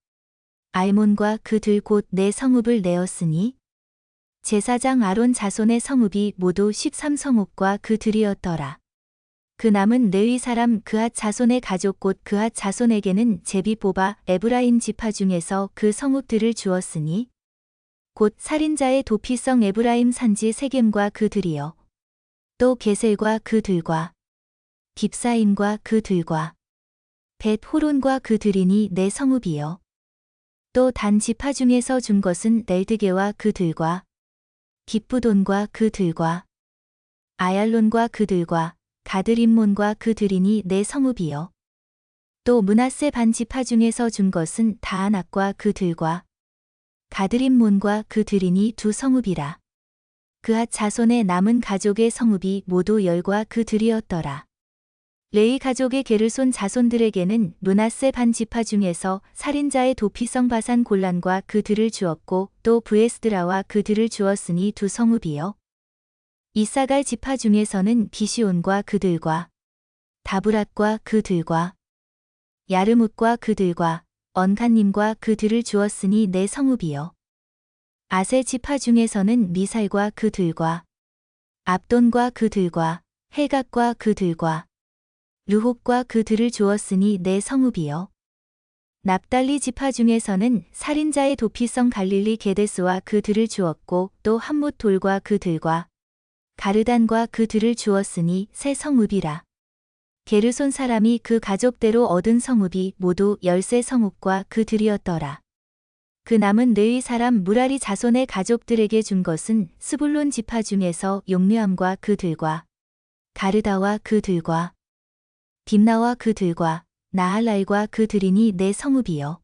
알몬과 그들 곧 4성읍을 내었으니 제사장 아론 자손의 성읍이 모두 13성읍과 그들이었더라. 그 남은 레위 사람 그앗 자손의 가족 곧 그앗 자손에게는 제비 뽑아 에브라임 지파 중에서 그 성읍들을 주었으니 곧 살인자의 도피성 에브라임 산지 세겜과 그들이요. 또 게셀과 그들과 깁사임과 그들과 벳 호론과 그들이니 4성읍이요. 또 단 지파 중에서 준 것은 넬드게와 그들과 깁부돈과 그들과 아얄론과 그들과 가드림몬과 그들이니 4성읍이요. 또 므낫세 반 지파 중에서 준 것은 다아낙과 그들과 가드림몬과 그들이니 2성읍이라. 그앗 자손의 남은 가족의 성읍이 모두 10과 그들이었더라. 레위 가족의 게르손 자손들에게는 므낫세 반 지파 중에서 살인자의 도피성 바산 골란과 그들을 주었고 또 브에스드라와 그들을 주었으니 2성읍이요. 이사갈 지파 중에서는 기시온과 그들과 다브랏과 그들과 야르뭇과 그들과 언간님과 그들을 주었으니 4성읍이요. 아세 지파 중에서는 미살과 그들과 압돈과 그들과 헬갓과 그들과 르홉과 그들을 주었으니 4성읍이요. 납달리 지파 중에서는 살인자의 도피성 갈릴리 게데스와 그들을 주었고 또 함뭇 돌과 그들과 가르단과 그들을 주었으니 3성읍이라. 게르손 사람이 그 가족대로 얻은 성읍이 모두 13성읍과 그들이었더라. 그 남은 레위 사람 무라리 자손의 가족들에게 준 것은 스불론 지파 중에서 용류암과 그들과 가르다와 그들과 딥나와 그들과 나할랄과 그들이니 4성읍이요.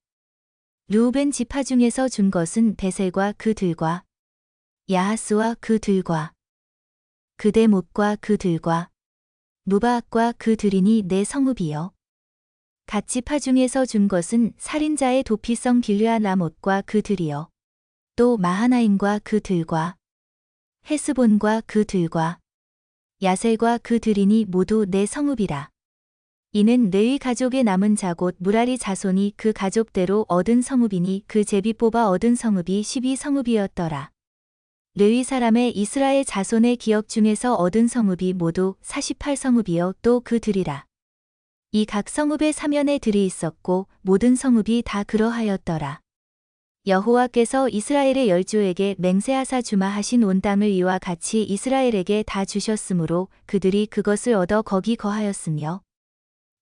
르우벤 지파 중에서 준 것은 베셀과 그들과 야하스와 그들과 그데못과 그들과 무바악과 그들이니 4성읍이요. 갓 지파 중에서 준 것은 살인자의 도피성 길르아 라못과 그들이요. 또 마하나임과 그들과 헤스본과 그들과 야셀과 그들이니 모두 4성읍이라. 이는 레위 가족의 남은 자 곧 무라리 자손이 그 가족대로 얻은 성읍이니 그 제비 뽑아 얻은 성읍이 12성읍이었더라. 레위 사람의 이스라엘 자손의 기억 중에서 얻은 성읍이 모두 48성읍이요 또 그들이라. 이 각 성읍의 사면에 들이 있었고 모든 성읍이 다 그러하였더라. 여호와께서 이스라엘의 열조에게 맹세하사 주마하신 온 땅을 이와 같이 이스라엘에게 다 주셨으므로 그들이 그것을 얻어 거기 거하였으며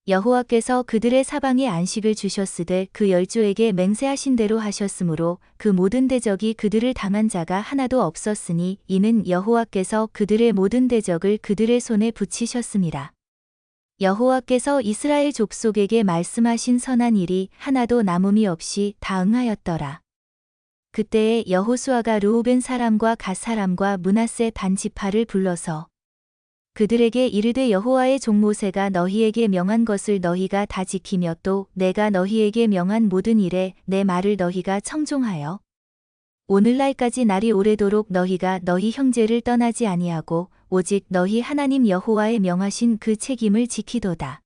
여호와께서 그들의 사방에 안식을 주셨으되 그 열조에게 맹세하신 대로 하셨으므로 그 모든 대적이 그들을 당한 자가 하나도 없었으니 이는 여호와께서 그들의 모든 대적을 그들의 손에 붙이셨음이라. 여호와께서 이스라엘 족속에게 말씀하신 선한 일이 하나도 남음이 없이 다 응하였더라. 그때에 여호수아가 르우벤 사람과 갓 사람과 므낫세 반 지파를 불러서 그들에게 이르되 여호와의 종 모세가 너희에게 명한 것을 너희가 다 지키며 또 내가 너희에게 명한 모든 일에 내 말을 너희가 청종하여 오늘날까지 날이 오래도록 너희가 너희 형제를 떠나지 아니하고 오직 너희 하나님 여호와의 명하신 그 책임을 지키도다.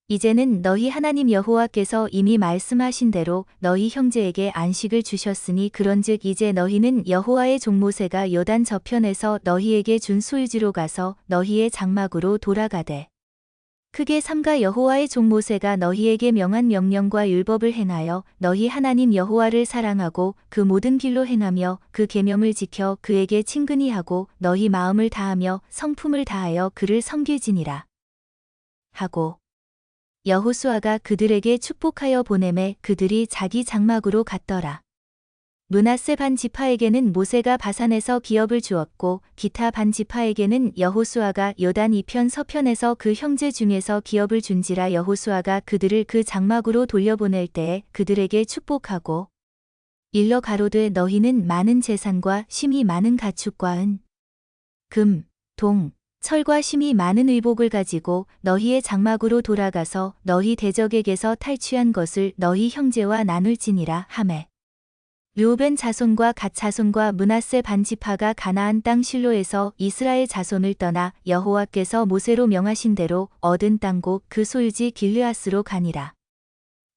이제는 너희 하나님 여호와께서 이미 말씀하신 대로 너희 형제에게 안식을 주셨으니 그런즉 이제 너희는 여호와의 종 모세가 요단 저편에서 너희에게 준 소유지로 가서 너희의 장막으로 돌아가되 크게 삼가 여호와의 종 모세가 너희에게 명한 명령과 율법을 행하여 너희 하나님 여호와를 사랑하고 그 모든 길로 행하며 그 계명을 지켜 그에게 친근히 하고 너희 마음을 다하며 성품을 다하여 그를 섬길지니라 하고 여호수아가 그들에게 축복하여 보내매 그들이 자기 장막으로 갔더라. 므낫세 반 지파에게는 모세가 바산에서 기업을 주었고 기타 반 지파에게는 여호수아가 요단 이편 서편에서 그 형제 중에서 기업을 준지라. 여호수아가 그들을 그 장막으로 돌려보낼 때에 그들에게 축복하고 일러 가로되 너희는 많은 재산과 심히 많은 가축과 은, 금, 동, 철과 심히 많은 의복을 가지고 너희의 장막으로 돌아가서 너희 대적에게서 탈취한 것을 너희 형제와 나눌지니라 하매 르우벤 자손과 갓 자손과 므낫세 반 지파가 가나안 땅 실로에서 이스라엘 자손을 떠나 여호와께서 모세로 명하신 대로 얻은 땅 곧 그 소유지 길르앗으로 가니라.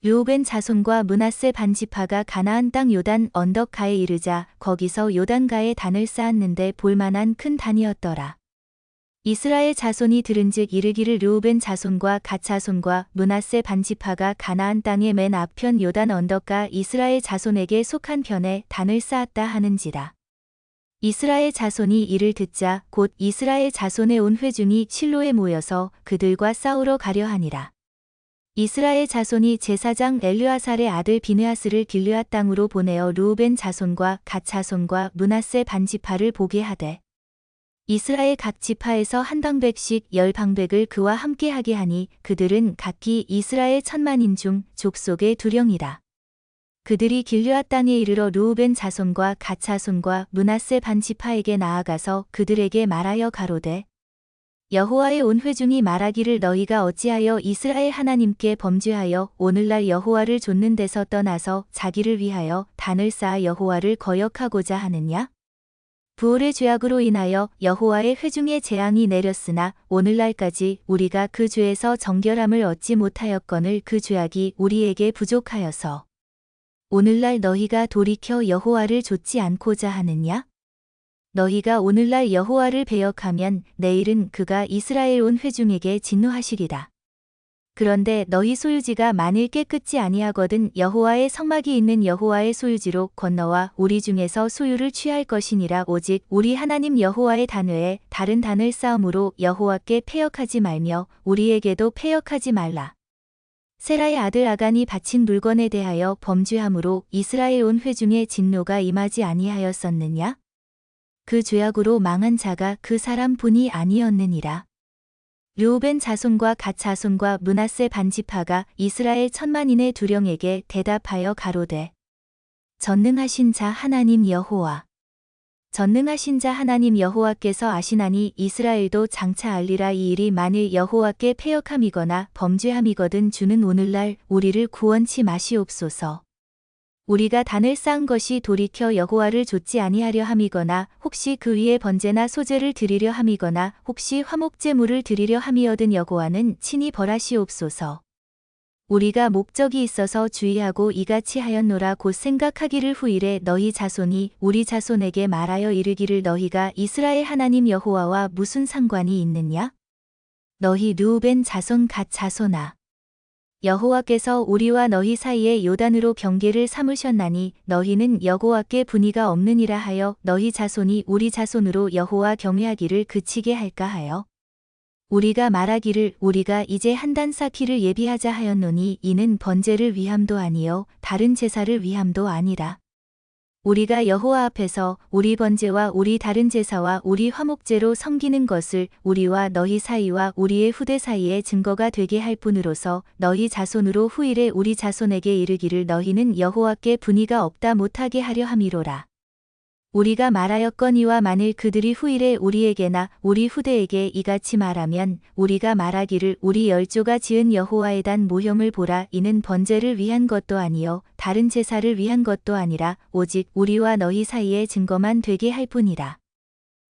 르우벤 자손과 므낫세 반 지파가 가나안 땅 요단 언덕가에 이르자 거기서 요단가에 단을 쌓았는데 볼만한 큰 단이었더라. 이스라엘 자손이 들은즉 이르기를 르우벤 자손과 갓 자손과 므낫세 반 지파가 가나안 땅의 맨 앞편 요단 언덕가 이스라엘 자손에게 속한 편에 단을 쌓았다 하는지라. 이스라엘 자손이 이를 듣자 곧 이스라엘 자손의 온 회중이 실로에 모여서 그들과 싸우러 가려 하니라. 이스라엘 자손이 제사장 엘르아살의 아들 비느하스를 길르앗 땅으로 보내어 르우벤 자손과 갓 자손과 므낫세 반 지파를 보게 하되 이스라엘 각 지파에서 한 방백씩 10방백을 그와 함께 하게 하니 그들은 각기 이스라엘 1000만인 중 족속의 두령이라. 그들이 길르앗 땅에 이르러 르우벤 자손과 갓 자손과 므낫세 반 지파에게 나아가서 그들에게 말하여 가로되 여호와의 온 회중이 말하기를 너희가 어찌하여 이스라엘 하나님께 범죄하여 오늘날 여호와를 좇는 데서 떠나서 자기를 위하여 단을 쌓아 여호와를 거역하고자 하느냐? 부올의 죄악으로 인하여 여호와의 회중의 재앙이 내렸으나 오늘날까지 우리가 그 죄에서 정결함을 얻지 못하였거늘 그 죄악이 우리에게 부족하여서 오늘날 너희가 돌이켜 여호와를 좇지 않고자 하느냐? 너희가 오늘날 여호와를 배역하면 내일은 그가 이스라엘 온 회중에게 진노하시리라. 그런데 너희 소유지가 만일 깨끗지 아니하거든 여호와의 성막이 있는 여호와의 소유지로 건너와 우리 중에서 소유를 취할 것이니라. 오직 우리 하나님 여호와의 단 외에 다른 단을 쌓음으로 여호와께 패역하지 말며 우리에게도 패역하지 말라. 세라의 아들 아간이 바친 물건에 대하여 범죄함으로 이스라엘 온 회중의 진노가 임하지 아니하였었느냐? 그 죄악으로 망한 자가 그 사람 뿐이 아니었느니라. 르우벤 자손과 갓 자손과 므낫세 반 지파가 이스라엘 1000만인의 두령에게 대답하여 가로되 전능하신 자 하나님 여호와 전능하신 자 하나님 여호와께서 아시나니 이스라엘도 장차 알리라. 이 일이 만일 여호와께 패역함이거나 범죄함이거든 주는 오늘날 우리를 구원치 마시옵소서. 우리가 단을 쌓은 것이 돌이켜 여호와를 좇지 아니하려 함이거나 혹시 그 위에 번제나 소제를 드리려 함이거나 혹시 화목제물을 드리려 함이어든 여호와는 친히 벌하시옵소서. 우리가 목적이 있어서 주의하고 이같이 하였노라. 곧 생각하기를 후일에 너희 자손이 우리 자손에게 말하여 이르기를 너희가 이스라엘 하나님 여호와와 무슨 상관이 있느냐? 너희 르우벤 자손 갓 자손아. 여호와께서 우리와 너희 사이에 요단으로 경계를 삼으셨나니 너희는 여호와께 분의가 없느니라 하여 너희 자손이 우리 자손으로 여호와 경외하기를 그치게 할까 하여 우리가 말하기를 우리가 이제 한 단 쌓기를 예비하자 하였노니 이는 번제를 위함도 아니요 다른 제사를 위함도 아니라 우리가 여호와 앞에서 우리 번제와 우리 다른 제사와 우리 화목제로 섬기는 것을 우리와 너희 사이와 우리의 후대 사이에 증거가 되게 할 뿐으로서 너희 자손으로 후일에 우리 자손에게 이르기를 너희는 여호와께 분의가 없다 못하게 하려 함이로라. 우리가 말하였거니와 만일 그들이 후일에 우리에게나 우리 후대에게 이같이 말하면 우리가 말하기를 우리 열조가 지은 여호와의 단 모형을 보라. 이는 번제를 위한 것도 아니요 다른 제사를 위한 것도 아니라 오직 우리와 너희 사이에 증거만 되게 할 뿐이라.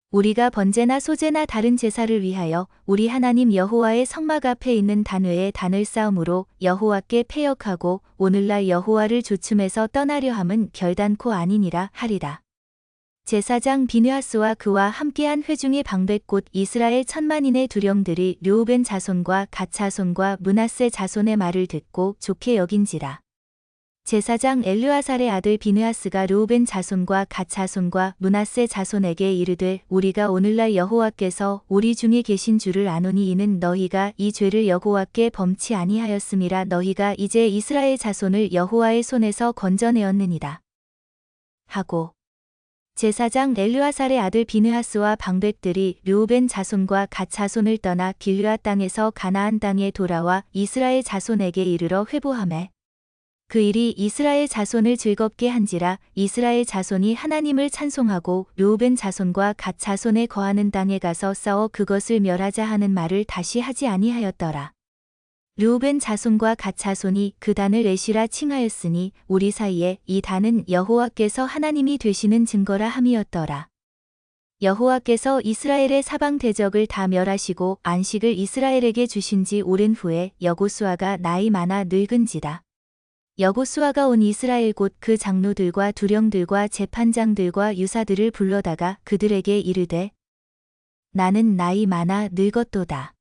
우리가 번제나 소제나 다른 제사를 위하여 우리 하나님 여호와의 성막 앞에 있는 단 외에 단을 쌓음으로 여호와께 패역하고 오늘날 여호와를 조춤해서 떠나려 함은 결단코 아니니라 하리라. 제사장 비느하스와 그와 함께한 회중의 방백 곧 이스라엘 1000만인의 두령들이 르우벤 자손과 갓 자손과 므낫세 자손의 말을 듣고 좋게 여긴지라. 제사장 엘르아살의 아들 비느하스가 르우벤 자손과 갓 자손과 므낫세 자손에게 이르되 우리가 오늘날 여호와께서 우리 중에 계신 줄을 아노니 이는 너희가 이 죄를 여호와께 범치 아니하였음이라. 너희가 이제 이스라엘 자손을 여호와의 손에서 건져내었느니라. 하고 제사장 엘르아살의 아들 비느하스와 방백들이 르우벤 자손과 갓 자손을 떠나 길르앗 땅에서 가나안 땅에 돌아와 이스라엘 자손에게 이르러 회보하매 그 일이 이스라엘 자손을 즐겁게 한지라. 이스라엘 자손이 하나님을 찬송하고 르우벤 자손과 갓 자손에 거하는 땅에 가서 싸워 그것을 멸하자 하는 말을 다시 하지 아니하였더라. 르우벤 자손과 갓 자손이 그 단을 에시라 칭하였으니 우리 사이에 이 단은 여호와께서 하나님이 되시는 증거라 함이었더라. 여호와께서 이스라엘의 사방 대적을 다 멸하시고 안식을 이스라엘에게 주신 지 오랜 후에 여호수아가 나이 많아 늙은지라. 여호수아가 온 이스라엘 곧 그 장로들과 두령들과 재판장들과 유사들을 불러다가 그들에게 이르되 나는 나이 많아 늙었도다.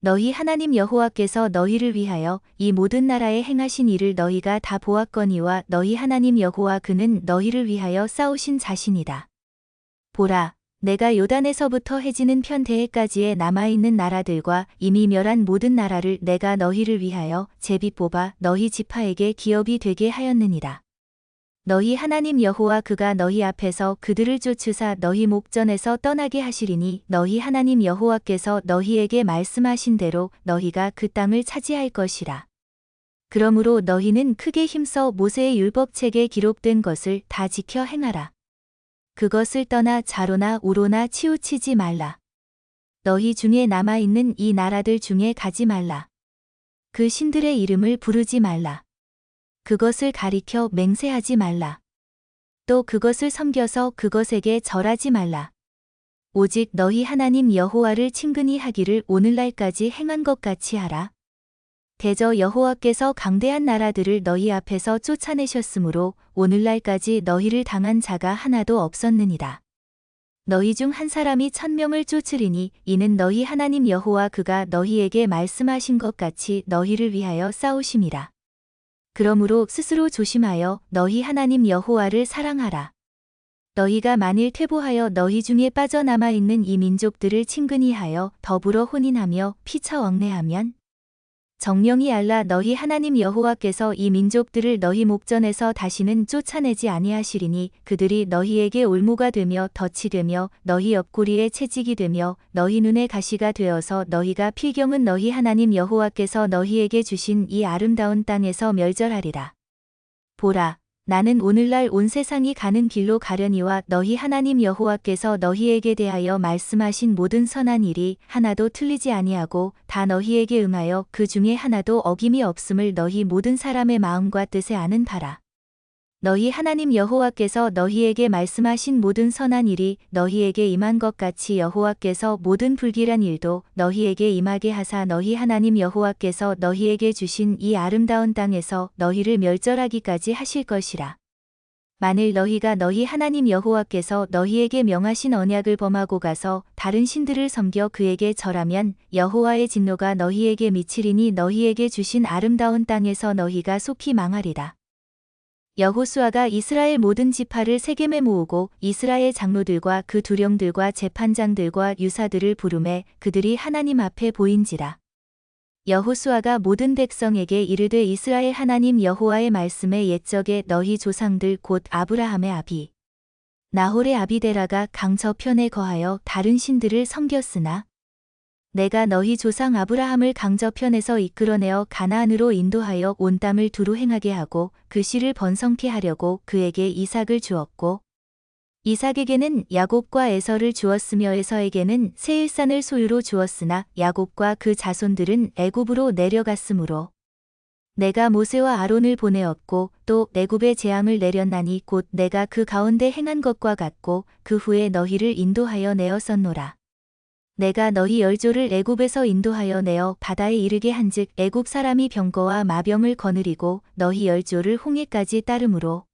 너희 하나님 여호와께서 너희를 위하여 이 모든 나라에 행하신 일을 너희가 다 보았거니와 너희 하나님 여호와 그는 너희를 위하여 싸우신 자신이다. 보라, 내가 요단에서부터 해지는 편대해까지의 남아있는 나라들과 이미 멸한 모든 나라를 내가 너희를 위하여 제비 뽑아 너희 지파에게 기업이 되게 하였느니라. 너희 하나님 여호와 그가 너희 앞에서 그들을 쫓으사 너희 목전에서 떠나게 하시리니 너희 하나님 여호와께서 너희에게 말씀하신 대로 너희가 그 땅을 차지할 것이라. 그러므로 너희는 크게 힘써 모세의 율법책에 기록된 것을 다 지켜 행하라. 그것을 떠나 좌로나 우로나 치우치지 말라. 너희 중에 남아있는 이 나라들 중에 가지 말라. 그 신들의 이름을 부르지 말라. 그것을 가리켜 맹세하지 말라. 또 그것을 섬겨서 그것에게 절하지 말라. 오직 너희 하나님 여호와를 친근히 하기를 오늘날까지 행한 것 같이 하라. 대저 여호와께서 강대한 나라들을 너희 앞에서 쫓아내셨으므로 오늘날까지 너희를 당한 자가 하나도 없었느니라. 너희 중 한 사람이 1000명을 쫓으리니 이는 너희 하나님 여호와 그가 너희에게 말씀하신 것 같이 너희를 위하여 싸우심이라. 그러므로 스스로 조심하여 너희 하나님 여호와를 사랑하라. 너희가 만일 퇴보하여 너희 중에 빠져남아 있는 이 민족들을 친근히 하여 더불어 혼인하며 피차 왕래하면 정령이 알라 너희 하나님 여호와께서 이 민족들을 너희 목전에서 다시는 쫓아내지 아니하시리니 그들이 너희에게 올무가 되며 덫이 되며 너희 옆구리에 채찍이 되며 너희 눈에 가시가 되어서 너희가 필경은 너희 하나님 여호와께서 너희에게 주신 이 아름다운 땅에서 멸절하리라. 보라, 나는 오늘날 온 세상이 가는 길로 가려니와 너희 하나님 여호와께서 너희에게 대하여 말씀하신 모든 선한 일이 하나도 틀리지 아니하고 다 너희에게 응하여 그 중에 하나도 어김이 없음을 너희 모든 사람의 마음과 뜻에 아는 바라. 너희 하나님 여호와께서 너희에게 말씀하신 모든 선한 일이 너희에게 임한 것 같이 여호와께서 모든 불길한 일도 너희에게 임하게 하사 너희 하나님 여호와께서 너희에게 주신 이 아름다운 땅에서 너희를 멸절하기까지 하실 것이라. 만일 너희가 너희 하나님 여호와께서 너희에게 명하신 언약을 범하고 가서 다른 신들을 섬겨 그에게 절하면 여호와의 진노가 너희에게 미치리니 너희에게 주신 아름다운 땅에서 너희가 속히 망하리라. 여호수아가 이스라엘 모든 지파를 세겜에 모으고 이스라엘 장로들과 그 두령들과 재판장들과 유사들을 부르매 그들이 하나님 앞에 보인지라. 여호수아가 모든 백성에게 이르되 이스라엘 하나님 여호와의 말씀에 옛적에 너희 조상들 곧 아브라함의 아비 나홀의 아비데라가 강 저편에 거하여 다른 신들을 섬겼으나 내가 너희 조상 아브라함을 강 저편에서 이끌어내어 가나안으로 인도하여 온 땅을 두루 행하게 하고 그 씨를 번성케 하려고 그에게 이삭을 주었고 이삭에게는 야곱과 에서를 주었으며 에서에게는 세일산을 소유로 주었으나 야곱과 그 자손들은 애굽으로 내려갔으므로 내가 모세와 아론을 보내었고 또 애굽에 재앙을 내렸나니 곧 내가 그 가운데 행한 것과 같고 그 후에 너희를 인도하여 내었었노라. 내가 너희 열조를 애굽에서 인도하여 내어 바다에 이르게 한즉 애굽 사람이 병거와 마병을 거느리고 너희 열조를 홍해까지 따르므로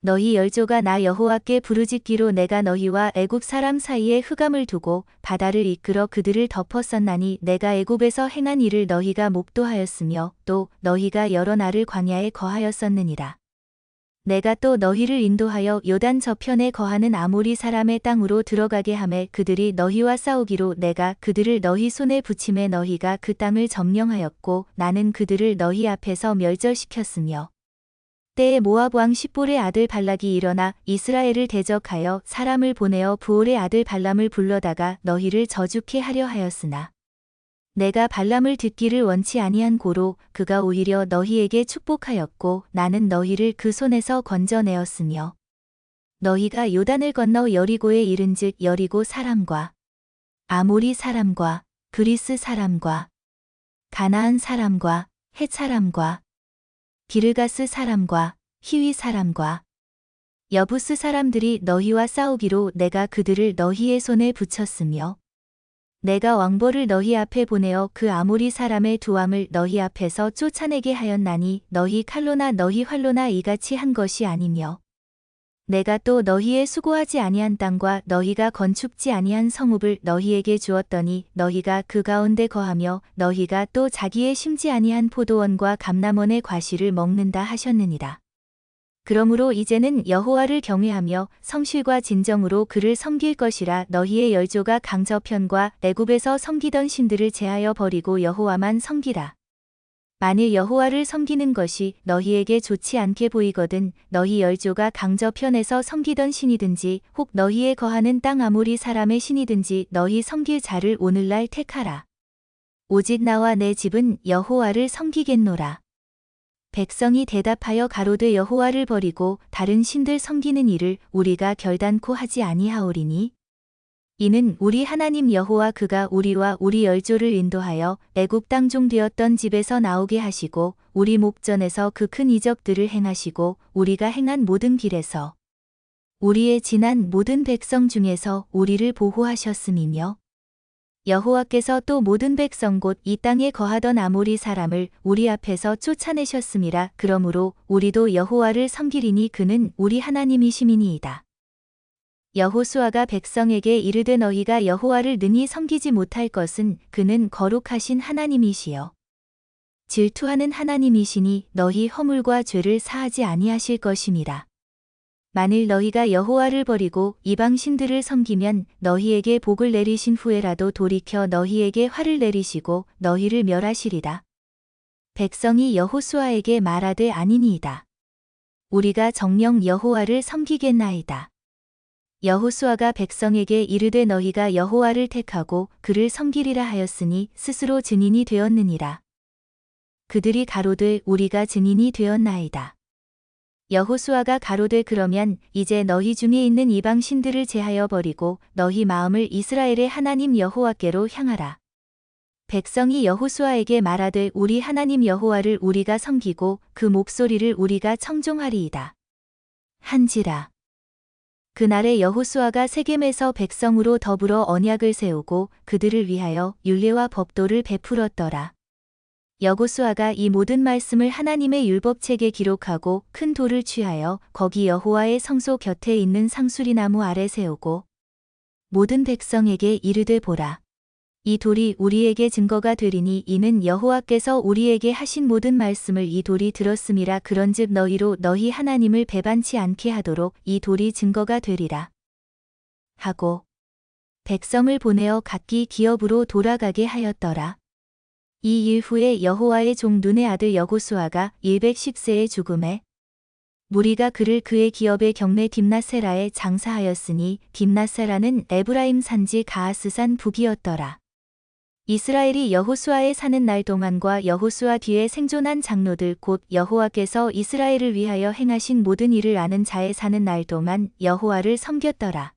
너희 열조가 나 여호와께 부르짖기로 내가 너희와 애굽 사람 사이에 흑암을 두고 바다를 이끌어 그들을 덮었었나니 내가 애굽에서 행한 일을 너희가 목도하였으며 또 너희가 여러 날을 광야에 거하였었느니라. 내가 또 너희를 인도하여 요단 저편에 거하는 아모리 사람의 땅으로 들어가게 하매 그들이 너희와 싸우기로 내가 그들을 너희 손에 붙임에 너희가 그 땅을 점령하였고 나는 그들을 너희 앞에서 멸절시켰으며 그때에 모압 왕 십볼의 아들 발락이 일어나 이스라엘을 대적하여 사람을 보내어 부올의 아들 발람을 불러다가 너희를 저주케 하려 하였으나 내가 발람을 듣기를 원치 아니한 고로 그가 오히려 너희에게 축복하였고 나는 너희를 그 손에서 건져내었으며 너희가 요단을 건너 여리고에 이른즉 여리고 사람과 아모리 사람과 그리스 사람과 가나안 사람과 헷 사람과 기르가스 사람과 히위 사람과 여부스 사람들이 너희와 싸우기로 내가 그들을 너희의 손에 붙였으며 내가 왕벌을 너희 앞에 보내어 그 아모리 사람의 두 왕을 너희 앞에서 쫓아내게 하였나니 너희 칼로나 너희 활로나 이같이 한 것이 아니며 내가 또 너희의 수고하지 아니한 땅과 너희가 건축지 아니한 성읍을 너희에게 주었더니 너희가 그 가운데 거하며 너희가 또 자기의 심지 아니한 포도원과 감람원의 과실을 먹는다 하셨느니라. 그러므로 이제는 여호와를 경외하며 성실과 진정으로 그를 섬길 것이라. 너희의 열조가 강저편과 애굽에서 섬기던 신들을 제하여 버리고 여호와만 섬기라. 만일 여호와를 섬기는 것이 너희에게 좋지 않게 보이거든 너희 열조가 강저편에서 섬기던 신이든지 혹 너희의 거하는 땅 아모리 사람의 신이든지 너희 섬길 자를 오늘날 택하라. 오직 나와 내 집은 여호와를 섬기겠노라. 백성이 대답하여 가로되 여호와를 버리고 다른 신들 섬기는 일을 우리가 결단코 하지 아니하오리니 이는 우리 하나님 여호와 그가 우리와 우리 열조를 인도하여 애굽 땅 종 되었던 집에서 나오게 하시고 우리 목전에서 그 큰 이적들을 행하시고 우리가 행한 모든 길에서 우리의 지난 모든 백성 중에서 우리를 보호하셨음이며 여호와께서 또 모든 백성 곧 이 땅에 거하던 아모리 사람을 우리 앞에서 쫓아내셨음이라. 그러므로 우리도 여호와를 섬기리니 그는 우리 하나님이심이니이다. 여호수아가 백성에게 이르되 너희가 여호와를 능히 섬기지 못할 것은 그는 거룩하신 하나님이시여 질투하는 하나님이시니 너희 허물과 죄를 사하지 아니하실 것임이라. 만일 너희가 여호와를 버리고 이방 신들을 섬기면 너희에게 복을 내리신 후에라도 돌이켜 너희에게 화를 내리시고 너희를 멸하시리라. 백성이 여호수아에게 말하되 아니니이다. 우리가 정녕 여호와를 섬기겠나이다. 여호수아가 백성에게 이르되 너희가 여호와를 택하고 그를 섬기리라 하였으니 스스로 증인이 되었느니라. 그들이 가로되 우리가 증인이 되었나이다. 여호수아가 가로되 그러면 이제 너희 중에 있는 이방 신들을 제하여 버리고 너희 마음을 이스라엘의 하나님 여호와께로 향하라. 백성이 여호수아에게 말하되 우리 하나님 여호와를 우리가 섬기고 그 목소리를 우리가 청종하리이다. 한지라. 그날에 여호수아가 세겜에서 백성으로 더불어 언약을 세우고 그들을 위하여 율례와 법도를 베풀었더라. 여호수아가 이 모든 말씀을 하나님의 율법책에 기록하고 큰 돌을 취하여 거기 여호와의 성소 곁에 있는 상수리 나무 아래 세우고 모든 백성에게 이르되 보라. 이 돌이 우리에게 증거가 되리니 이는 여호와께서 우리에게 하신 모든 말씀을 이 돌이 들었음이라. 그런즉 너희로 너희 하나님을 배반치 않게 하도록 이 돌이 증거가 되리라. 하고 백성을 보내어 각기 기업으로 돌아가게 하였더라. 이 일 후에 여호와의 종 눈의 아들 여호수아가 110세에 죽음에 무리가 그를 그의 기업의 경내 딥나세라에 장사하였으니 딥나세라는 에브라임 산지 가하스산 북이었더라. 이스라엘이 여호수아에 사는 날 동안과 여호수아 뒤에 생존한 장로들 곧 여호와께서 이스라엘을 위하여 행하신 모든 일을 아는 자의 사는 날 동안 여호와를 섬겼더라.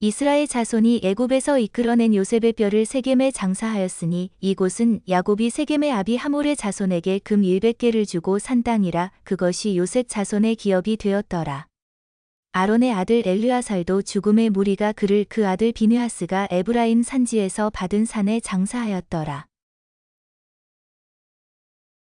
이스라엘 자손이 애굽에서 이끌어낸 요셉의 뼈를 세겜에 장사하였으니 이곳은 야곱이 세겜의 아비 하몰의 자손에게 금 100개를 주고 산 땅이라. 그것이 요셉 자손의 기업이 되었더라. 아론의 아들 엘르아살도 죽음의 무리가 그를 그 아들 비느하스가 에브라임 산지에서 받은 산에 장사하였더라.